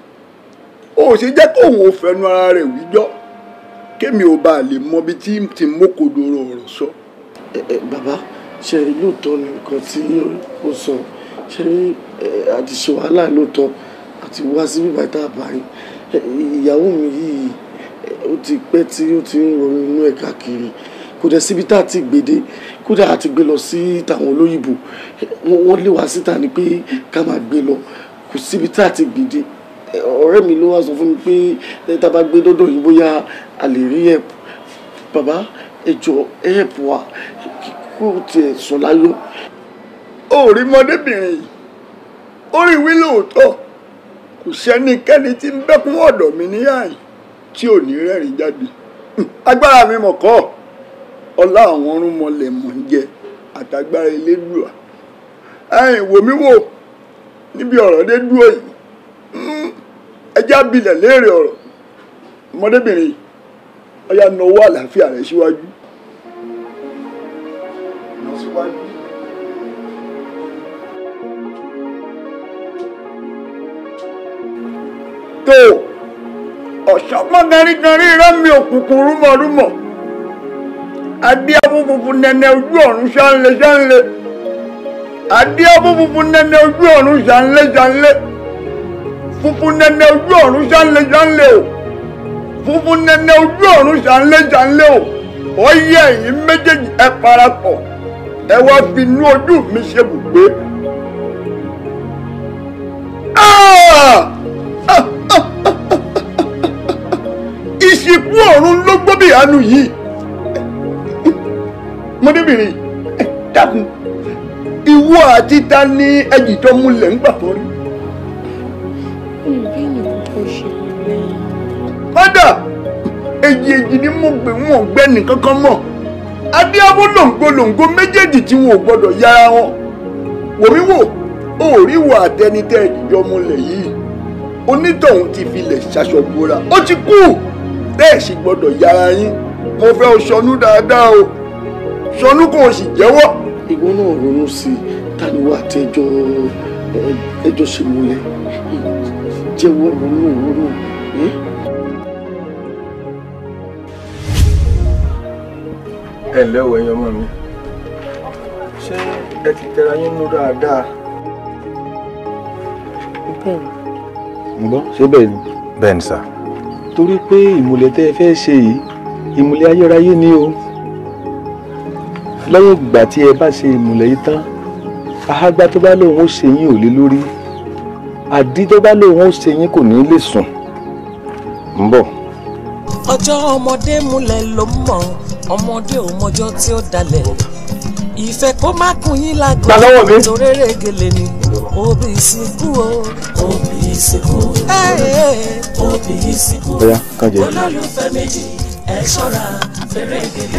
ó ṣe jẹ́ kóun ò fẹnu ara rẹ̀ wíjọ́ kémi ò bá lè mọ ibi tí ti mókòdoro ọ̀rọ̀ sọ. bàbá ṣe lóòótọ́ ni nǹkan tí ó sọ ṣe àti ṣe wàhálà lóòótọ́ àti wá sí bíbá ìta àbáyé ìyàwó mi yìí ó ti pẹ́ tí ó ti ń ronú inú ẹ̀ káàkiri kò dẹ̀ síbi tá a ti gbèdé kódà a ti gbé lọ sí tàwọn olóyìnbó wọ́n lé wá síta ni pé ká máa gbé lọ kò síbi tá a ti gbèdé ọ̀rẹ́ mi ló wá sọ fún mi pé tá a bá gbé dọ́dọ̀ yìí bóyá a lè rí ẹ̀pù bàbá ẹ jọ̀ọ́ ẹ̀pù wa kó tiẹ̀ sọ láyọ̀. ó rí mọdébìnrin yìí ó rí wí lóòótọ́ kò sẹ́nikẹ́ni tí ń bẹ́kún ọ̀dọ̀ mi níyàyìn tí ò ní rẹ́rìn jáde agbára mi mọ̀ kọ́ ọlá àwọn ọ̀rúnmọlẹ̀ mọ̀ ń jẹ àtàgbára elédùà ẹ̀yìn wò mí wò níbi ọ̀rọ̀ dé dúró yìí ẹjá bilẹ̀ léèrè ọ̀rọ̀ ọmọdébìnrin yìí ọya náwó àlàáfíà rẹ̀ síwájú. tó ọ̀sánmọ́ gánrígánrí rẹ́mi òkùnkùn rúmọ̀rúmọ̀ adíábù funfun nẹ́nẹ́ ojú ọ̀run ṣánlé ṣánlé adíábù funfun nẹ́nẹ́ ojú ọ̀run ṣánlé ṣánlé funfun nẹ́nẹ́ ojú ọ̀run ṣánlé ṣánlé o funfun nẹ́nẹ́ ojú ọ̀run ṣánlé ṣánlé o ó yẹ ẹ̀yin méjèèjì ẹ parapọ̀ ẹ wá fi inú ojú mi ṣe bùgbé. ìsìnkú ọ̀run ló gbọ́ bí àánú yìí mọdébìnrin ẹ dákun ìwọ àti ta ni ẹjì tó múlẹ̀ ń gbà tó rí. kódà èjì ni mo gbé wọn gbẹ́ nìkan kan mọ̀ adéábó lòǹgbò méjèèjì tí wọn ò gbọdọ̀ yára wọn wòmí wò ó rí wà àtẹnitẹ́ ẹjìjọ múlẹ̀ yìí onítọ̀hún ti filẹ̀ ṣaṣọ gbóra ó ti kú bẹ́ẹ̀ sì gbọdọ̀ yára yín mo fẹ́ o sọnù dáadáa o sọnù kò sì jẹ́wọ́. ìwọ náà ronú sí i taniwọ àtẹjọ ẹjọ́ ṣe múlẹ̀ jẹ́wọ́ ronú. ẹ ǹlẹ́ o ẹ̀yin ọmọ mi ṣé ẹ ti tẹra yín nú dáadáa. bẹ́ẹ̀ni. ń gbọ́ ṣé bẹ́ẹ̀ ni. bẹ́ẹ̀ ni sà. torí pé ìmùlẹ̀ tẹ́ ẹ fẹ́ ṣe yìí ìmùlẹ̀ ayérayé ni o. lẹ́yìn ìgbà tí ẹ bá ṣe ìmùlẹ̀ yìí tán àhágbá tó bá lóun ó ṣe yín ò lé lórí àdí tó bá lóun ó ṣe yín kò ní lè sùn. ń bọ̀. ọjọ́ ọmọdé múlẹ̀ ló mọ̀ ọmọdé ò mọjọ́ tí ó dalẹ̀ ìfẹ́ kó má kún yín lágbo torí régele ni òbí ìsìnkú o òbí ìsìnkú òbí ìsìnkú olólùfẹ́ méjì ẹ ṣọ́ra fẹ́rẹ́ gèlè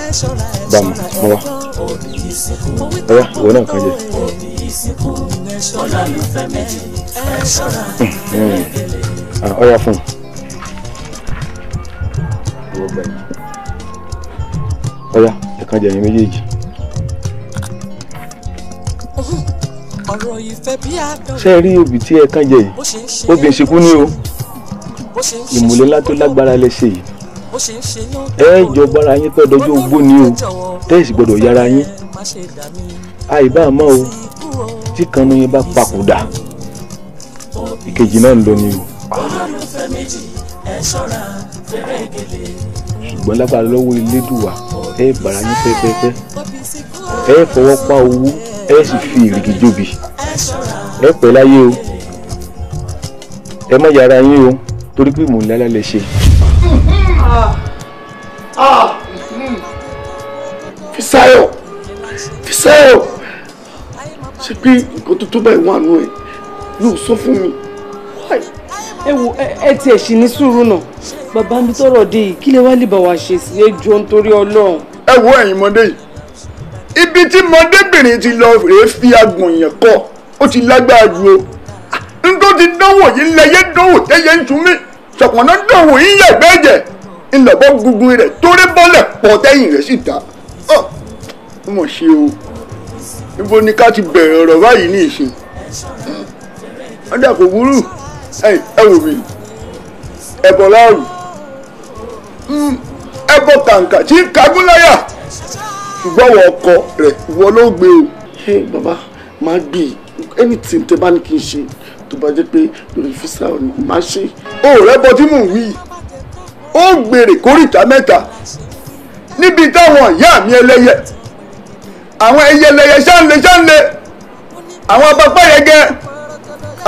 ẹ ṣọ́ra òbí ìsìnkú ìwọ náà kan jẹ. òbí ìsìnkú olólùfẹ́ méjì ẹ ṣọ́ra fẹ́rẹ́ gèlè. ọyá fún ọyá ẹ̀kan jẹ ẹ̀yin méjèèjì. ọ̀rọ̀ ìfẹ́ bí àdán. ṣé ẹ rí obì tí ẹ̀kan jẹ yìí obì ìsìnkú ni o ìmùlẹ̀ ńlá tó lágbára lẹ ṣe yìí ẹ jọba ara yín pẹ́ dọjọ́ ogbó ni o tẹ́sí gbọ́dọ̀ yára yín àìbá àmọ́ o tí kan ní yín bá papòdà ìkejì náà ń lọ ni o. ṣùgbọ́n lágbára lọ́wọ́ Elédùwà ẹ bára yín pẹ́pẹ́pẹ́ ẹ fọwọ́ pa owó ẹ sì fi ìrìgì jóbi ẹ pẹ́ láyé o ẹ má yára yín o torí pé mò ń lálẹ́ lè ṣe. Fisáyọ̀ ṣe pé nǹkan tó tó báyìí wà nù ẹ yóò sọ fún mi. ẹ wo ẹ tiẹ̀ ṣì ní sùúrù náà bàbá mi tọrọ dé yìí kí lè wá lè bá wa ṣe sí ẹjọ́ nítorí Ọlọ́run. ẹ wo ẹ̀yin mọdé yìí ibi tí mọdébìnrin ti lọ rèé fi agbọ̀n yẹn kọ ó ti lágbára ju o nítorí ti dánwò yìí lẹyẹ dánwò tẹyẹ ń tún mí ṣọpọnà dánwò yìí yẹgbẹ ẹjẹ ńlọbọ gungun rẹ torí bọlẹ pọ tẹ̀yìn rẹ sì dá ó mọ̀ ṣe o níbo ni ká ti bẹ̀rẹ̀ ọ̀rọ̀ báyìí ní ìsìn ọ̀dà kò burú ẹ wò mí ẹbọ láàrú ẹbọ kàǹkà tí kagúnláyà ṣùgbọ́n wọ ọkọ rẹ̀ ìwọ ló gbé o. ẹ bàbá máa gbé anything tẹ bá ní kí n ṣe tó bá jẹ́ pé lórí fisa ò ní máa ṣe. o rẹ bọ tí mò ń wí ó gbèrè kórìtà mẹ́ta níbi táwọn ìyá mi ẹlẹ́yẹ àwọn ẹyẹlẹyẹ ṣáńlẹ àwọn abapá yẹgẹ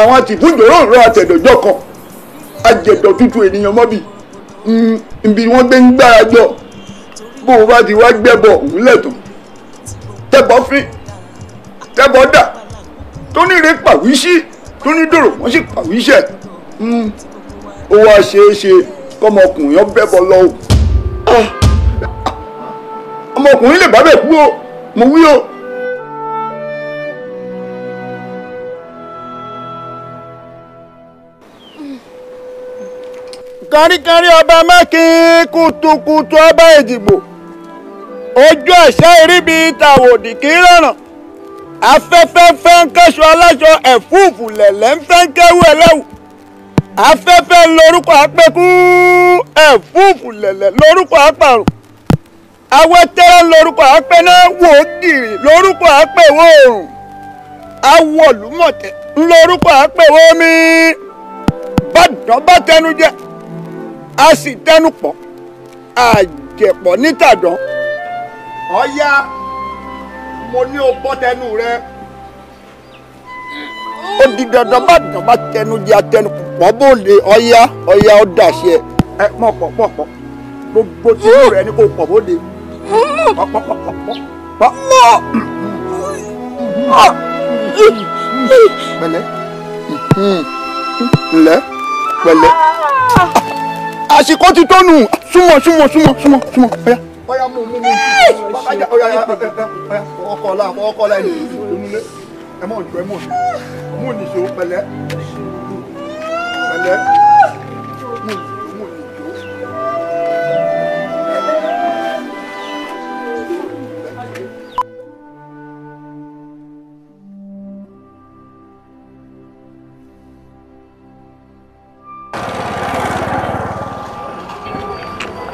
àwọn àtìfúnjòrò rọ àtẹ̀dọ̀jọ́ kan àjẹ̀dọ̀ tútù ènìyàn mọ́bì ibi wọ́n gbé ń gbára jọ bó o bá ti wá gbẹ́bọ̀ òun lẹ̀tọ̀ tẹ́bọ̀ fín tẹ́bọ̀ dà tó ní ire pàwíṣí tó ní dòrò wọ́n sì pàwíṣẹ̀ ó wá ṣeéṣe kọ́mọkùnrin yẹn bẹ́bọ̀ lọ o ọmọkùnrin lè bá bẹ̀ kú o mo wí o. káríkárí ọba mákin kùtùkùtù ọba èjìgbò ojú àṣà ìríbi tàwòdì kì í rọrùn afẹ́fẹ́ fẹ́ ń kẹ́sọ aláṣọ ẹ̀fúùfù lẹ̀lẹ́ ń fẹ́ ń kẹ́wù ẹlẹ́wù afẹ́fẹ́ lórúkọ apẹ́kú ẹ̀fúùfù lẹ̀lẹ́ lórúkọ apàrùn awẹ́tẹ́rẹ́ lórúkọ apẹ́ná wòógìrì lórúkọ apẹ́wò òrùn awọ̀lúmọ̀tẹ́ lórúkọ apẹ́wò omi bàdàn bá tẹnu jẹ a sì tẹnu pọ̀ àjẹpọ̀ nítàdán ọ̀ya mo ní o bọ́ tẹnu rẹ ó di dandan bàdàn bá tẹnu jẹ atẹnu pọ̀ bóde ọ̀ya ó dàṣẹ ẹ mọ̀ pọ̀ gbogbo tìlú rẹ ni kò pọ̀ bóde pọ̀. pẹ̀lẹ́ ńlẹ́ pẹ̀lẹ́ àsìkò ti tó nù súnmọ́ ọ̀yá ọ̀yá mú bàbájà ọ̀yá ọkọ̀ ẹni ìdúnlé ẹ mọ̀ mú nìṣó pẹ̀lẹ́ mú nìṣó.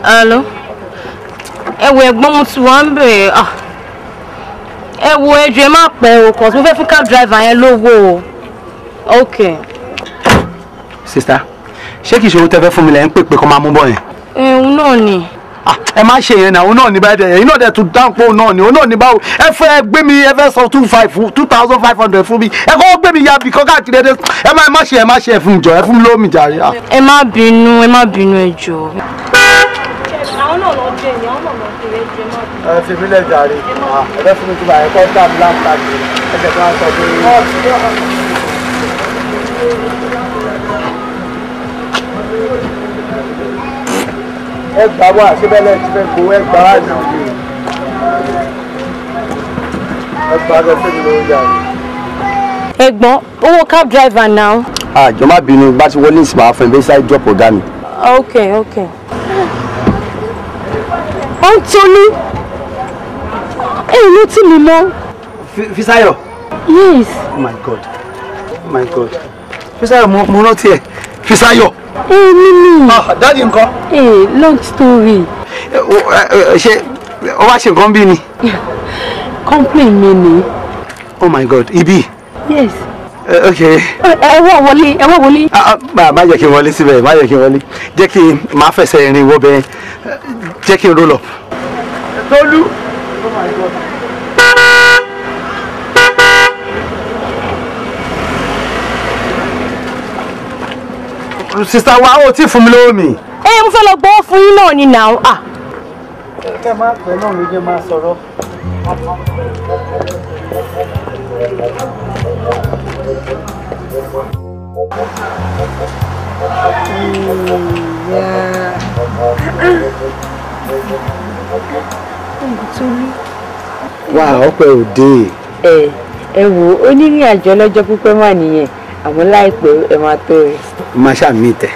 Hello. Ẹ wo ẹ̀gbọ́n mo ti wá ń bẹ̀ ẹ wo ẹjọ́ ẹ má pẹ́ o cause mo fẹ́ fún cab driver yẹn lówó o. Okay. Sister, ṣé kìí ṣe owó tẹ́fẹ́ fún mi lẹ́yìn pé kọ́ máa mú bọ̀ yẹn? Òun náà ni. Ẹ má ṣe yẹn náà, òun náà ní báyìí dẹ̀, ẹ̀yin náà dẹ̀ tún dáhùn pé òun náà ní, òun náà ní báwo. Ẹ fẹ́ gbé mi, ẹ fẹ́ sọ 2,500 fún mi. Ẹ kọ́ gbé mi ya bí kọ́ káàkiri ẹ má ṣe ẹ fún mi jọ, ẹ fún mi lómi jàre. Ẹ má bínú ẹ jọ̀ọ́. Àwọn náà lọ dé ni, àwọn náà lọ dé ẹjọ́ má bínú. Ẹ fi mí lẹ̀ jàre. Ẹ fẹ́ fún mi tí báyìí kọ́ dáàbò láǹfààní. Ẹ jẹ̀ tó wá sọ pé. Ẹ gbà wá síbẹ̀ lẹ́yìn tí fẹ́ gbowó ẹ gbà wá náà ni. Ẹ gbà lọ fún mi lórí jàre. Ẹ̀gbọ́n, owó cab driver now. Jọ̀ọ́ má bínú bá ti wọlé ìsìn máa fún ẹ bẹ́ẹ̀ sáré drop ọ̀gá mi. Okay. Anthony, ló tì mí mọ́. Fisayo. Yes. Oh my God. Fisayo mo rántí ẹ. Fisayo. Mímí. Daddy ńkọ́? Long story. Ṣé o wá ṣe nǹkan bí ni? Complain mi ni. Oh my God, ibi. Yes. Okay. Ẹ wá wọlé. Má jẹ́ kí n wọlé síbẹ̀, má jẹ́ kí n wọlé. Jẹ́ kí n máa fẹsẹ̀ rìn wọ́ bẹ́ẹ̀. Jẹ́ kí n roll up. Tolu. Oh my God. Sister wa o ti fún mi lówó mi. Mo fẹ́ lọ gbọ́ fún yín náà ni now. Ẹ má pẹ́ náà ló jẹ́ máa sọ̀rọ̀. Wà ọpẹ́ òde. Ẹ wo onírìn àjò ọlọ́jọ́ pípẹ́ mà nìyẹn àmọ́ láìpẹ́ ẹ máa tó rẹ̀. Má ṣàmì tẹ̀.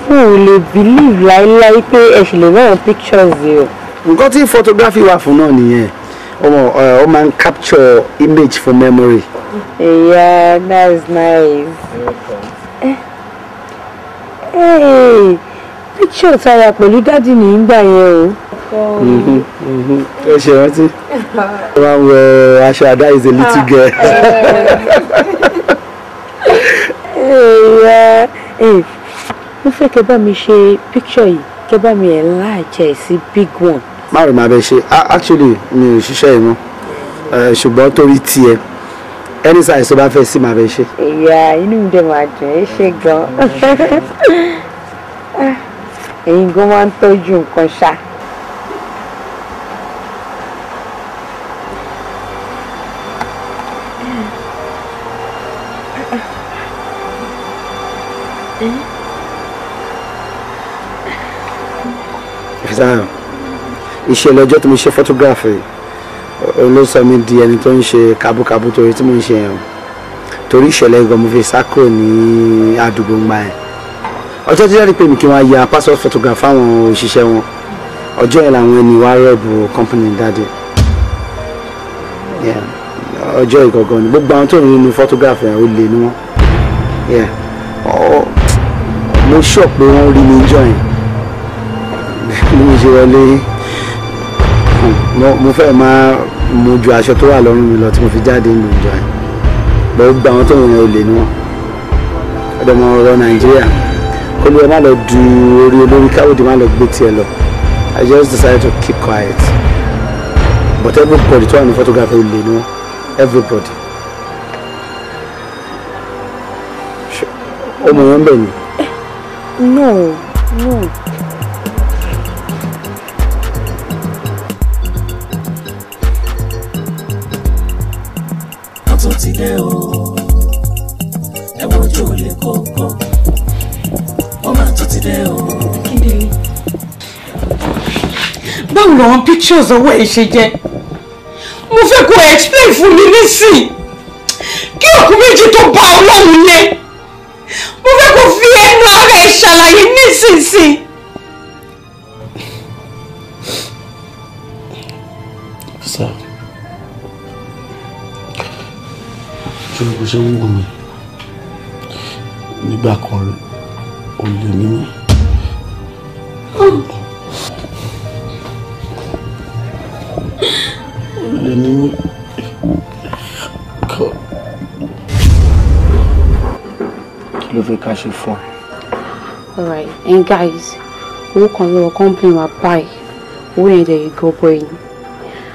Mo ò lè believe láíláí pé ẹ ṣì lè rán pictures yìí o. Nǹkan tí photography wà fún náà nìyẹn. Ó máa ń capture image for memory. Yeah, that's nice. Hey, picture tara pẹ̀lú dádì ní ìgbà yẹn o. Ẹ ṣe rántí. Ó máa ń wọ aṣọ àdá is a little girl. Mo fẹ́ kẹ́ bá mi ṣe picture yìí, kẹ́ bá mi enlarge sí big one. Má rò máa bẹ ṣe. Actually, mi ò ṣiṣẹ́ yìí mọ́. Ṣùgbọ́n torí tiẹ̀, any size tó bá fẹ́ sí máa bẹ ṣe. Ìyá inú mi dẹ̀ máa dùn ẹ́ ṣe gan. Ẹ̀yin gan máa ń tọ́jú nǹkan ṣá. Fisayo, ìṣẹ̀lẹ̀ ọjọ́ tí mo ṣe photography ló sọ mí di ẹni tó ń ṣe kábúkábú torí tí mo ń ṣe yẹn torí ìṣẹ̀lẹ̀ gan mo fi sá kúrò ní àdúgbò ńgbà yẹn. Ọjọ́ tí jáde pé mi kí wọ́n ya passport photograph fáwọn òṣìṣẹ́ wọn ọjọ́ yẹn làwọn ẹni wá rọ́ọ̀bù company dáadé. Ọjọ́ ìgangan ni gbogbo àwọn tó ń rí inú photograph yẹn ó lè ní wọn. Mo sọ pé wọ́n rí mi jọ yẹn bí mo ṣe wọlé mo fẹ́ máa mú ju aṣọ tó wà lọ́rùn mi lọ tí mo fi jáde nínú ìjọ yẹn gbogbo àwọn tó ń rìn olè ni wọn ọ̀dọ̀ ọmọ ọ̀rọ̀ Nàìjíríà kó lè má lọ du orí olórí káwọ́dì má lọ gbé tiẹ̀ lọ I just decided to keep quiet but everybody tó wà ní photography olè ni wọn everybody ọmọ yẹn ń bẹ̀ ni. No. Tó ti dé o, ẹ̀wọ̀n ojú ò lè kókó, ọmọ tó ti dé o. Báwo làwọn pictures ọwọ́ ẹ̀ ṣe jẹ́? Mo fẹ́ kó explain fún mi nísìn. Kí òkú méjì tó bá Ọlọ́run yẹn. Mo fẹ́ kó fi ẹnu ara ẹ̀ ṣàlàyé nísinsìn. Ṣé bó ṣe ń wù mí nígbà kan olè ní mí Kí ló fẹ́ ká ṣe fún ẹ? Alright, and guys, who can you complain about buy? Who ain't there you go boy?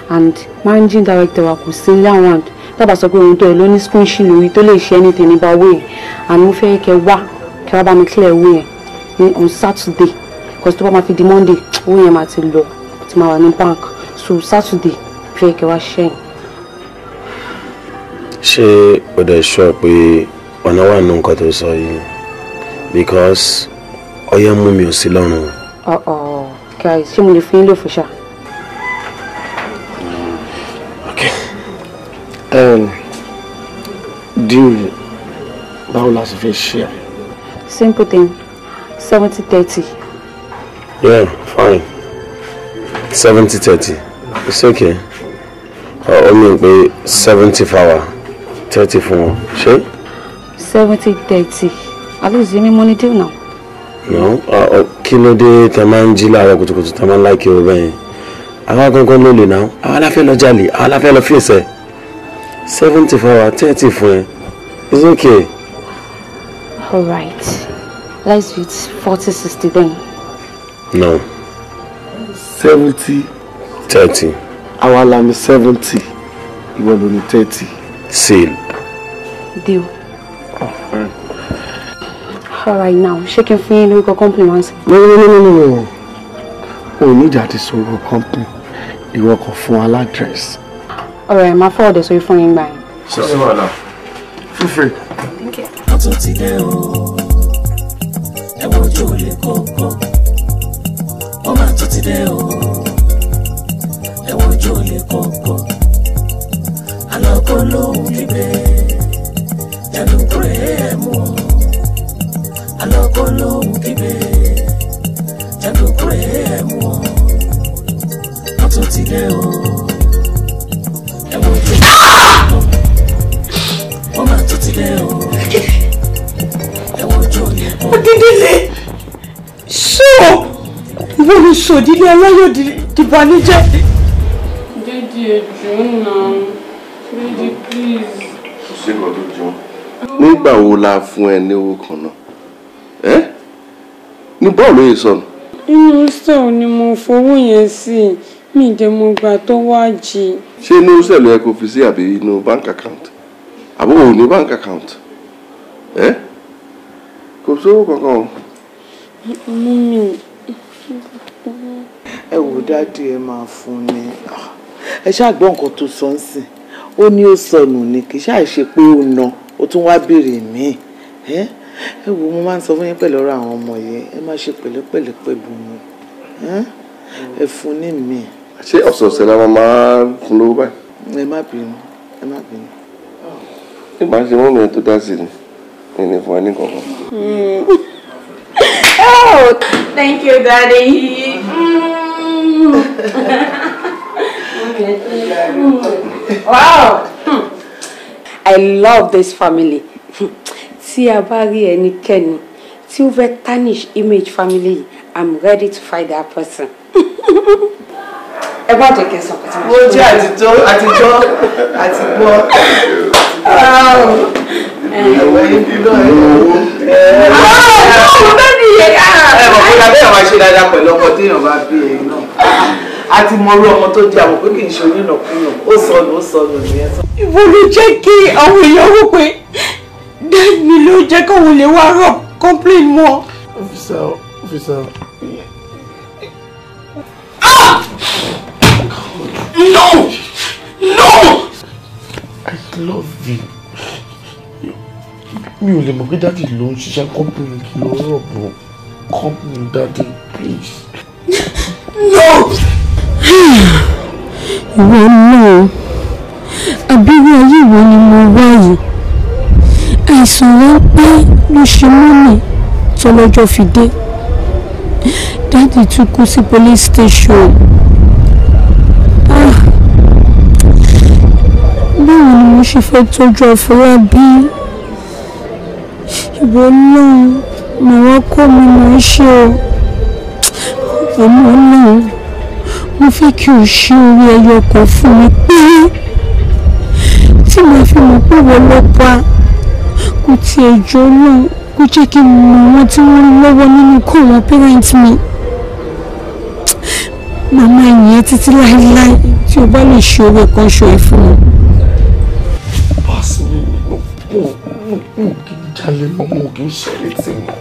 And managing director wa kò sí around. Tá bá sọ pé ohun tó ẹ ló ní screen sheet lórí tó lè ṣe anything about way. And mo fẹ́ kẹ́ wá bá mi clear way on Saturday. Because tó bá máa fi di Monday, owó yẹn máa ti lọ, ti máa wà ní bank. So Saturday, fẹ́ kẹ́ wá share. Ṣé o dẹ̀ sọ pé ọ̀nà wà nù nǹkan tó sọ yìí? Because ọyẹ́ mú mi ò sí lọ́rùn. Guys, ṣé mo lè fi yín lò fún ṣá? Deal báwo la ṣe fẹ́ ṣe? Simple thing, 70-30. Yeah, fine. 70-30. It's okay. I mean pé 70 fáwa, 30 fún wọn. Ṣé? 70-30. At least you need money deal now. No, kí ló dé tẹ́ máa ń jí láàárọ̀ kùtùkùtù tẹ́ máa ń like you bẹ́ẹ̀. Àwa gangan ló lè náà. Àwa la fẹ́ lọ jalè, àwa la fẹ́ lọ fèsì. 70 fáwa, 30 fún ẹ. It's okay. All right. Let's do it 40-60 then. No. 70-30. Àwa la ní 70. Ìwọ ló ní 30. Seal. Deal. All right now, shaking for you, we go compliments. No. O need that is over company. Ìwọ kò fún wa address. All right, my fault is so you phone in by. So wala. Feel free. Thank you. Àtúntìdé o, ẹ wojú olè kókó. Ọmọ àtúntìdé o, ẹ wojú olè kókó. Àlọ́kọ́ lóhùn kígbe, jàǹdùkú rẹ̀ mú ọ. Àlọ́kọ́ lóhùn kígbe, jàǹdùkú rẹ̀ mú ọ. Àtúntìdé o, ẹ wojú olè kókó. Ọmọ àtúntìdé o. Odídílé ṣó ìwọ ni sòdílé aláyọ̀ dìbànújẹ́. Dídí ẹjọ́ náà, dídí please. Kò sí nǹkan tó jọ. Nígbà wo la fún ẹ ní owó kan náà? Ní bọ́ọ̀lù yìí sọnù. Inú sẹ́ẹ̀ ni mo fowó yẹn sí, mi dẹ̀ mo gbà tó wá jí. Ṣé inú sẹ́ẹ̀ ló yẹ kó fi sí àbí inú bank account? Àbí òun ní bank account? Kò sówó kankan o. Mummy. Ẹ wò dáàdì ẹ máa fún ni. Ẹ ṣáà gbọ́ nǹkan tó sọ ń sìn. Ó ní ó sọnù ni kì í ṣáà ṣe pé ó na ó tún wá béèrè míì. Ẹ wò mo máa ń sọ fún yín pẹ̀lú ọ̀rọ̀ àwọn ọmọ yẹn ẹ má ṣe pẹ̀lẹ́pẹ̀lẹ́ pẹ̀lú wọn. Ẹ fún ní míì. Ṣé ọ̀sọ̀ọ̀sẹ̀ la máa fún lówó báyìí? Ẹ má bínú ẹ má bínú. Nígbà tí wọ́n mìíràn tó dá sí ni ẹni fún ẹ ní kankan. Oh, thank you, Daddy. Wow. I love this family. Tí a bá rí ẹnikẹ́ni tí ó fẹ́ tarnish image family, I'm ready to fight that person. Ẹ bá jẹ́ kí n sọ pé tí mo jẹ́ àtijọ́ àti gbọ́. Àti mọ̀rú ọmọ tó jẹ́ àwọn pé kì í ṣe onínàkúnà ó sọnù nìyẹn. Ìwọ ló jẹ́ kí àwọn èèyàn rò pé dẹ́mi ló jẹ́ káwọn lè wá rọ̀ complain mọ́. Officer. No! I love you. Mi ò lè mọ̀ pé dáàdì ló ń ṣiṣẹ́ company kí ló rọ̀ bọ̀ company dáàdì please. No! Ìwọ náà, àbíwí ayé ìwọ ni mo wá yìí. Àìsàn ráńpẹ́ ló ṣe mọ́ mi tọ́lọ́jọ́ fi dé. Dáàdì tún kú sí police station. Báwo ni mo ṣe fẹ́ tọ́jú Afọlábí? Ìwọ náà, màá wá kọ́ mi mọ̀ ń ṣe o. ọmọ náà mo fẹ́ kí o ṣe orí ẹyọ kan fún mi pé tí màá fi mọ̀ pé wọ́n lọ pa kò tiẹ̀ jọ náà kó jẹ́ kí n mọ àwọn tí wọ́n lọ́wọ́ nínú kọ́ àwọn parent mi. Màmá ìyẹn títí láéláé tí o bá lè ṣe orí kan ṣo ẹ fún mi. Báàsì mo kì í jalè mọ́, mo kì í ṣẹlẹ̀ tí mo.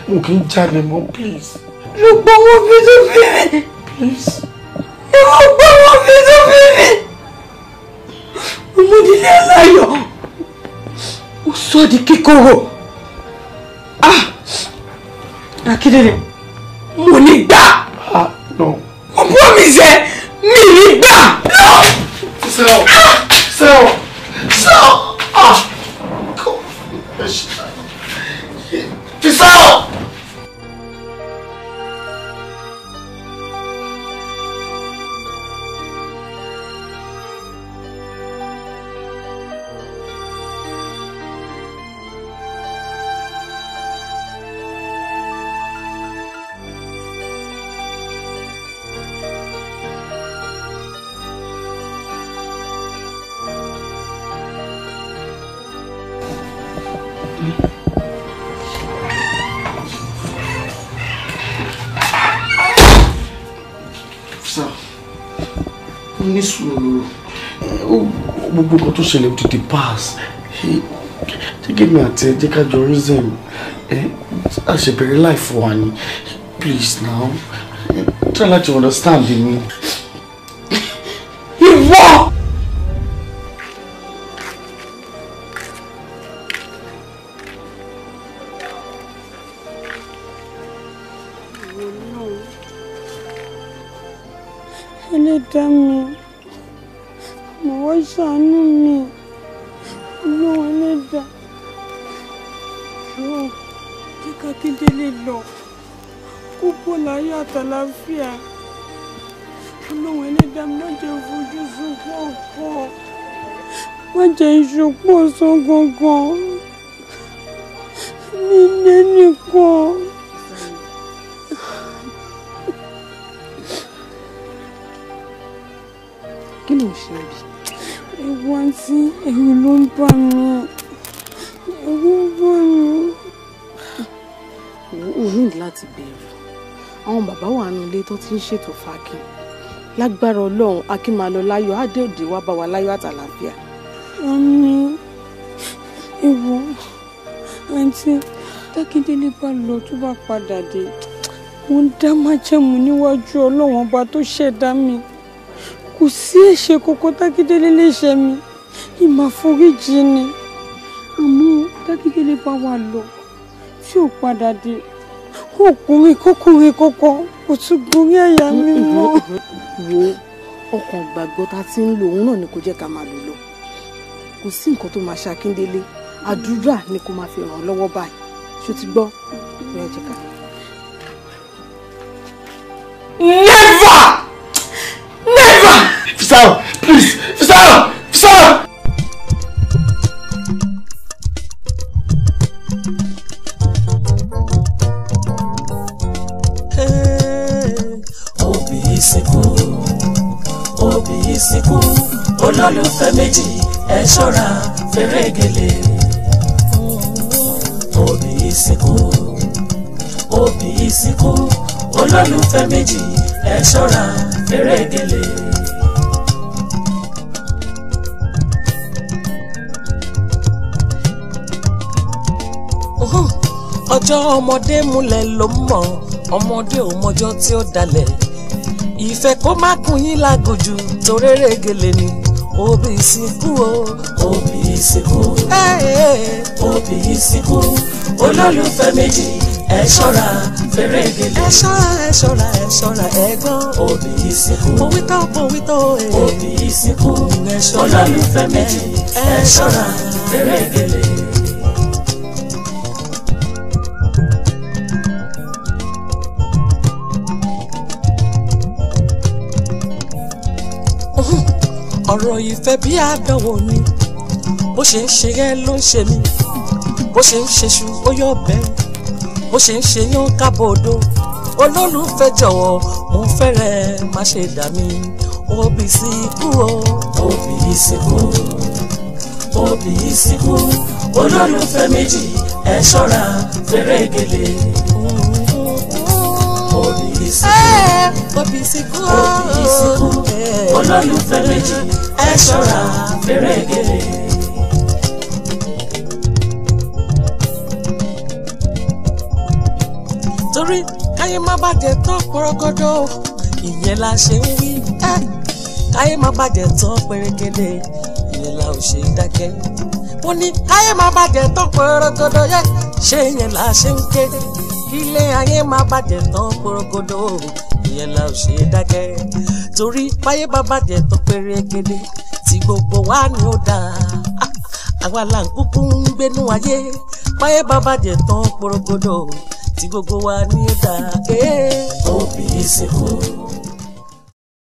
Mo kì í jalè mọ́, please. Ló gbọ́ wọn fi tó fi mi. Please. Ìwọ gbọ́ wọn fi tó fi mi. Ọmọdélé aláyọ̀. Ó sọ di kíkorò. Akíndélé, mo ní gbà. No. Mo promise ẹ, mi ní gbà. No. Sell. Fisao. Ní sùúrù gbogbo nǹkan tó ṣẹlẹ̀ ti di pass jẹ́ kí mi àti ẹ jẹ́ ká jọ reason àṣebẹ̀rẹ̀ life wa ni please now try láti understand me. Ìwọ. Ẹlẹ́dàá mi, mo wá ṣàánú mi, Ọlọ́run ẹlẹ́dàá. Jọ̀ọ́, jẹ́ ká Akíndélé lọ, kó bọ́ láyọ̀ àtàlàáfíà. Ọlọ́run ẹlẹ́dàá mi, má jẹ́ fojú sunkún ọkọ, má jẹ́ ìṣòpọ̀ ọ̀sán gangan, mi lẹ́nìkan. Kí ló ń ṣe bí? Ewu àǹtí, ẹ̀rù ló ń bà mí. Ẹ̀rù ń bà mí. O ní láti bẹ̀rù. Àwọn bàbá wà nínú ilé tó ti ń ṣètò fàákì. Lágbára Ọlọ́run, Akin máa lọ láyọ̀, á dé òde wá bá wa láyọ̀ àtàlàáfíà. Àmín. Ewu àǹtí, Akíndélé bá lọ tó bá padà dé. Mo ń dá májẹ̀mú níwájú Ọlọ́run ọba tó ṣẹ̀dá mi. Kò sí ẹ̀ṣẹ̀ kankan Akíndélé lè ṣẹ̀ mi, ìmáforíjì ni. Àmọ́ Akíndélé bá wà lọ tí ò padà dé, ọkùnrin kọkùnrin kankan kò tún gorí àyà mi mọ́. Wo ọkàn gbàgbọ́ ta ti ń lò òun náà ni kò jẹ́ ká máa lò lọ. Kò sí nǹkan tó máa ṣe Akíndélé, àdúrà ni kò máa fi ràn án lọ́wọ́ báyìí. Ṣó ti gbọ́? Bóyá jẹ́ ká. Never! Never! Fisao, please! Fisao! Òbí ìsìnkú, olólùfẹ́ méjì ẹ ṣọ́ra fèrè gèlè. Òbí ìsìnkú, olólùfẹ́ méjì ẹ ṣọ́ra fèrè gèlè. Ọjọ́ ọmọdé múlẹ̀ ló mọ̀, ọmọdé ò mọjọ́ tí ó dalẹ̀. Ìfẹ́ kó má kún yín lágòjù toréré gèlè ni. Òbí ìsìnkú o, òbí ìsìnkú, òbí ìsìnkú, olólùfẹ́ méjì ẹ ṣọ́ra fèrè gèlè. Ẹ ṣọ́ra ẹ̀gbọ́n. Òbí ìsìnkú, mo wí tán òbí ìsìnkú, olólùfẹ́ méjì ẹ ṣọ́ra fèrè gèlè. Ọ̀rọ̀ ìfẹ́ bí àdánwò ni, bó ṣe ń ṣe ẹ́ ló ń ṣe mí, bó ṣe ń ṣeṣu ó yọ bẹ́ẹ̀, bó ṣe ń ṣe yán kábòdó olólùfẹ́ jọ̀wọ́ mo fẹ́rẹ̀ má ṣe dà mí òbí sí ikú o òbí ìsìnkú òbí ìsìnkú olólùfẹ́ méjì ẹ ṣọ́ra fẹ́rẹ̀ gèlè òbí ìsìnkú òbí ìsìnkú olólùfẹ́ méjì ẹ ṣọ́ra fẹ́rẹ̀ gèlè. torí káyé má bàjẹ́ tán pọ́rọ́gọ́dọ́ ìyẹn la ṣe ń wí káyé má bàjẹ́ tán pérégedé ìyẹn la ò ṣe dákẹ́ wọ́n ní káyé má bàjẹ́ tán pọ́rọ́gọ́dọ́ yẹ ṣé ìyẹn la ṣe ń ké ilé ayé má bàjẹ́ tán pọ́rọ́gọ́dọ́ ìyẹn la ò ṣe dákẹ́ torí báyé má bàjẹ́ tán pérégedé tí gbogbo wa ni ó dáa àwa là ń kúkú ń gbénú ayé báyé má bàjẹ́ tán pọ́rọ́gọ́dọ́ tí gbogbo wa ní ó dáa. Òbí ìsìnkú.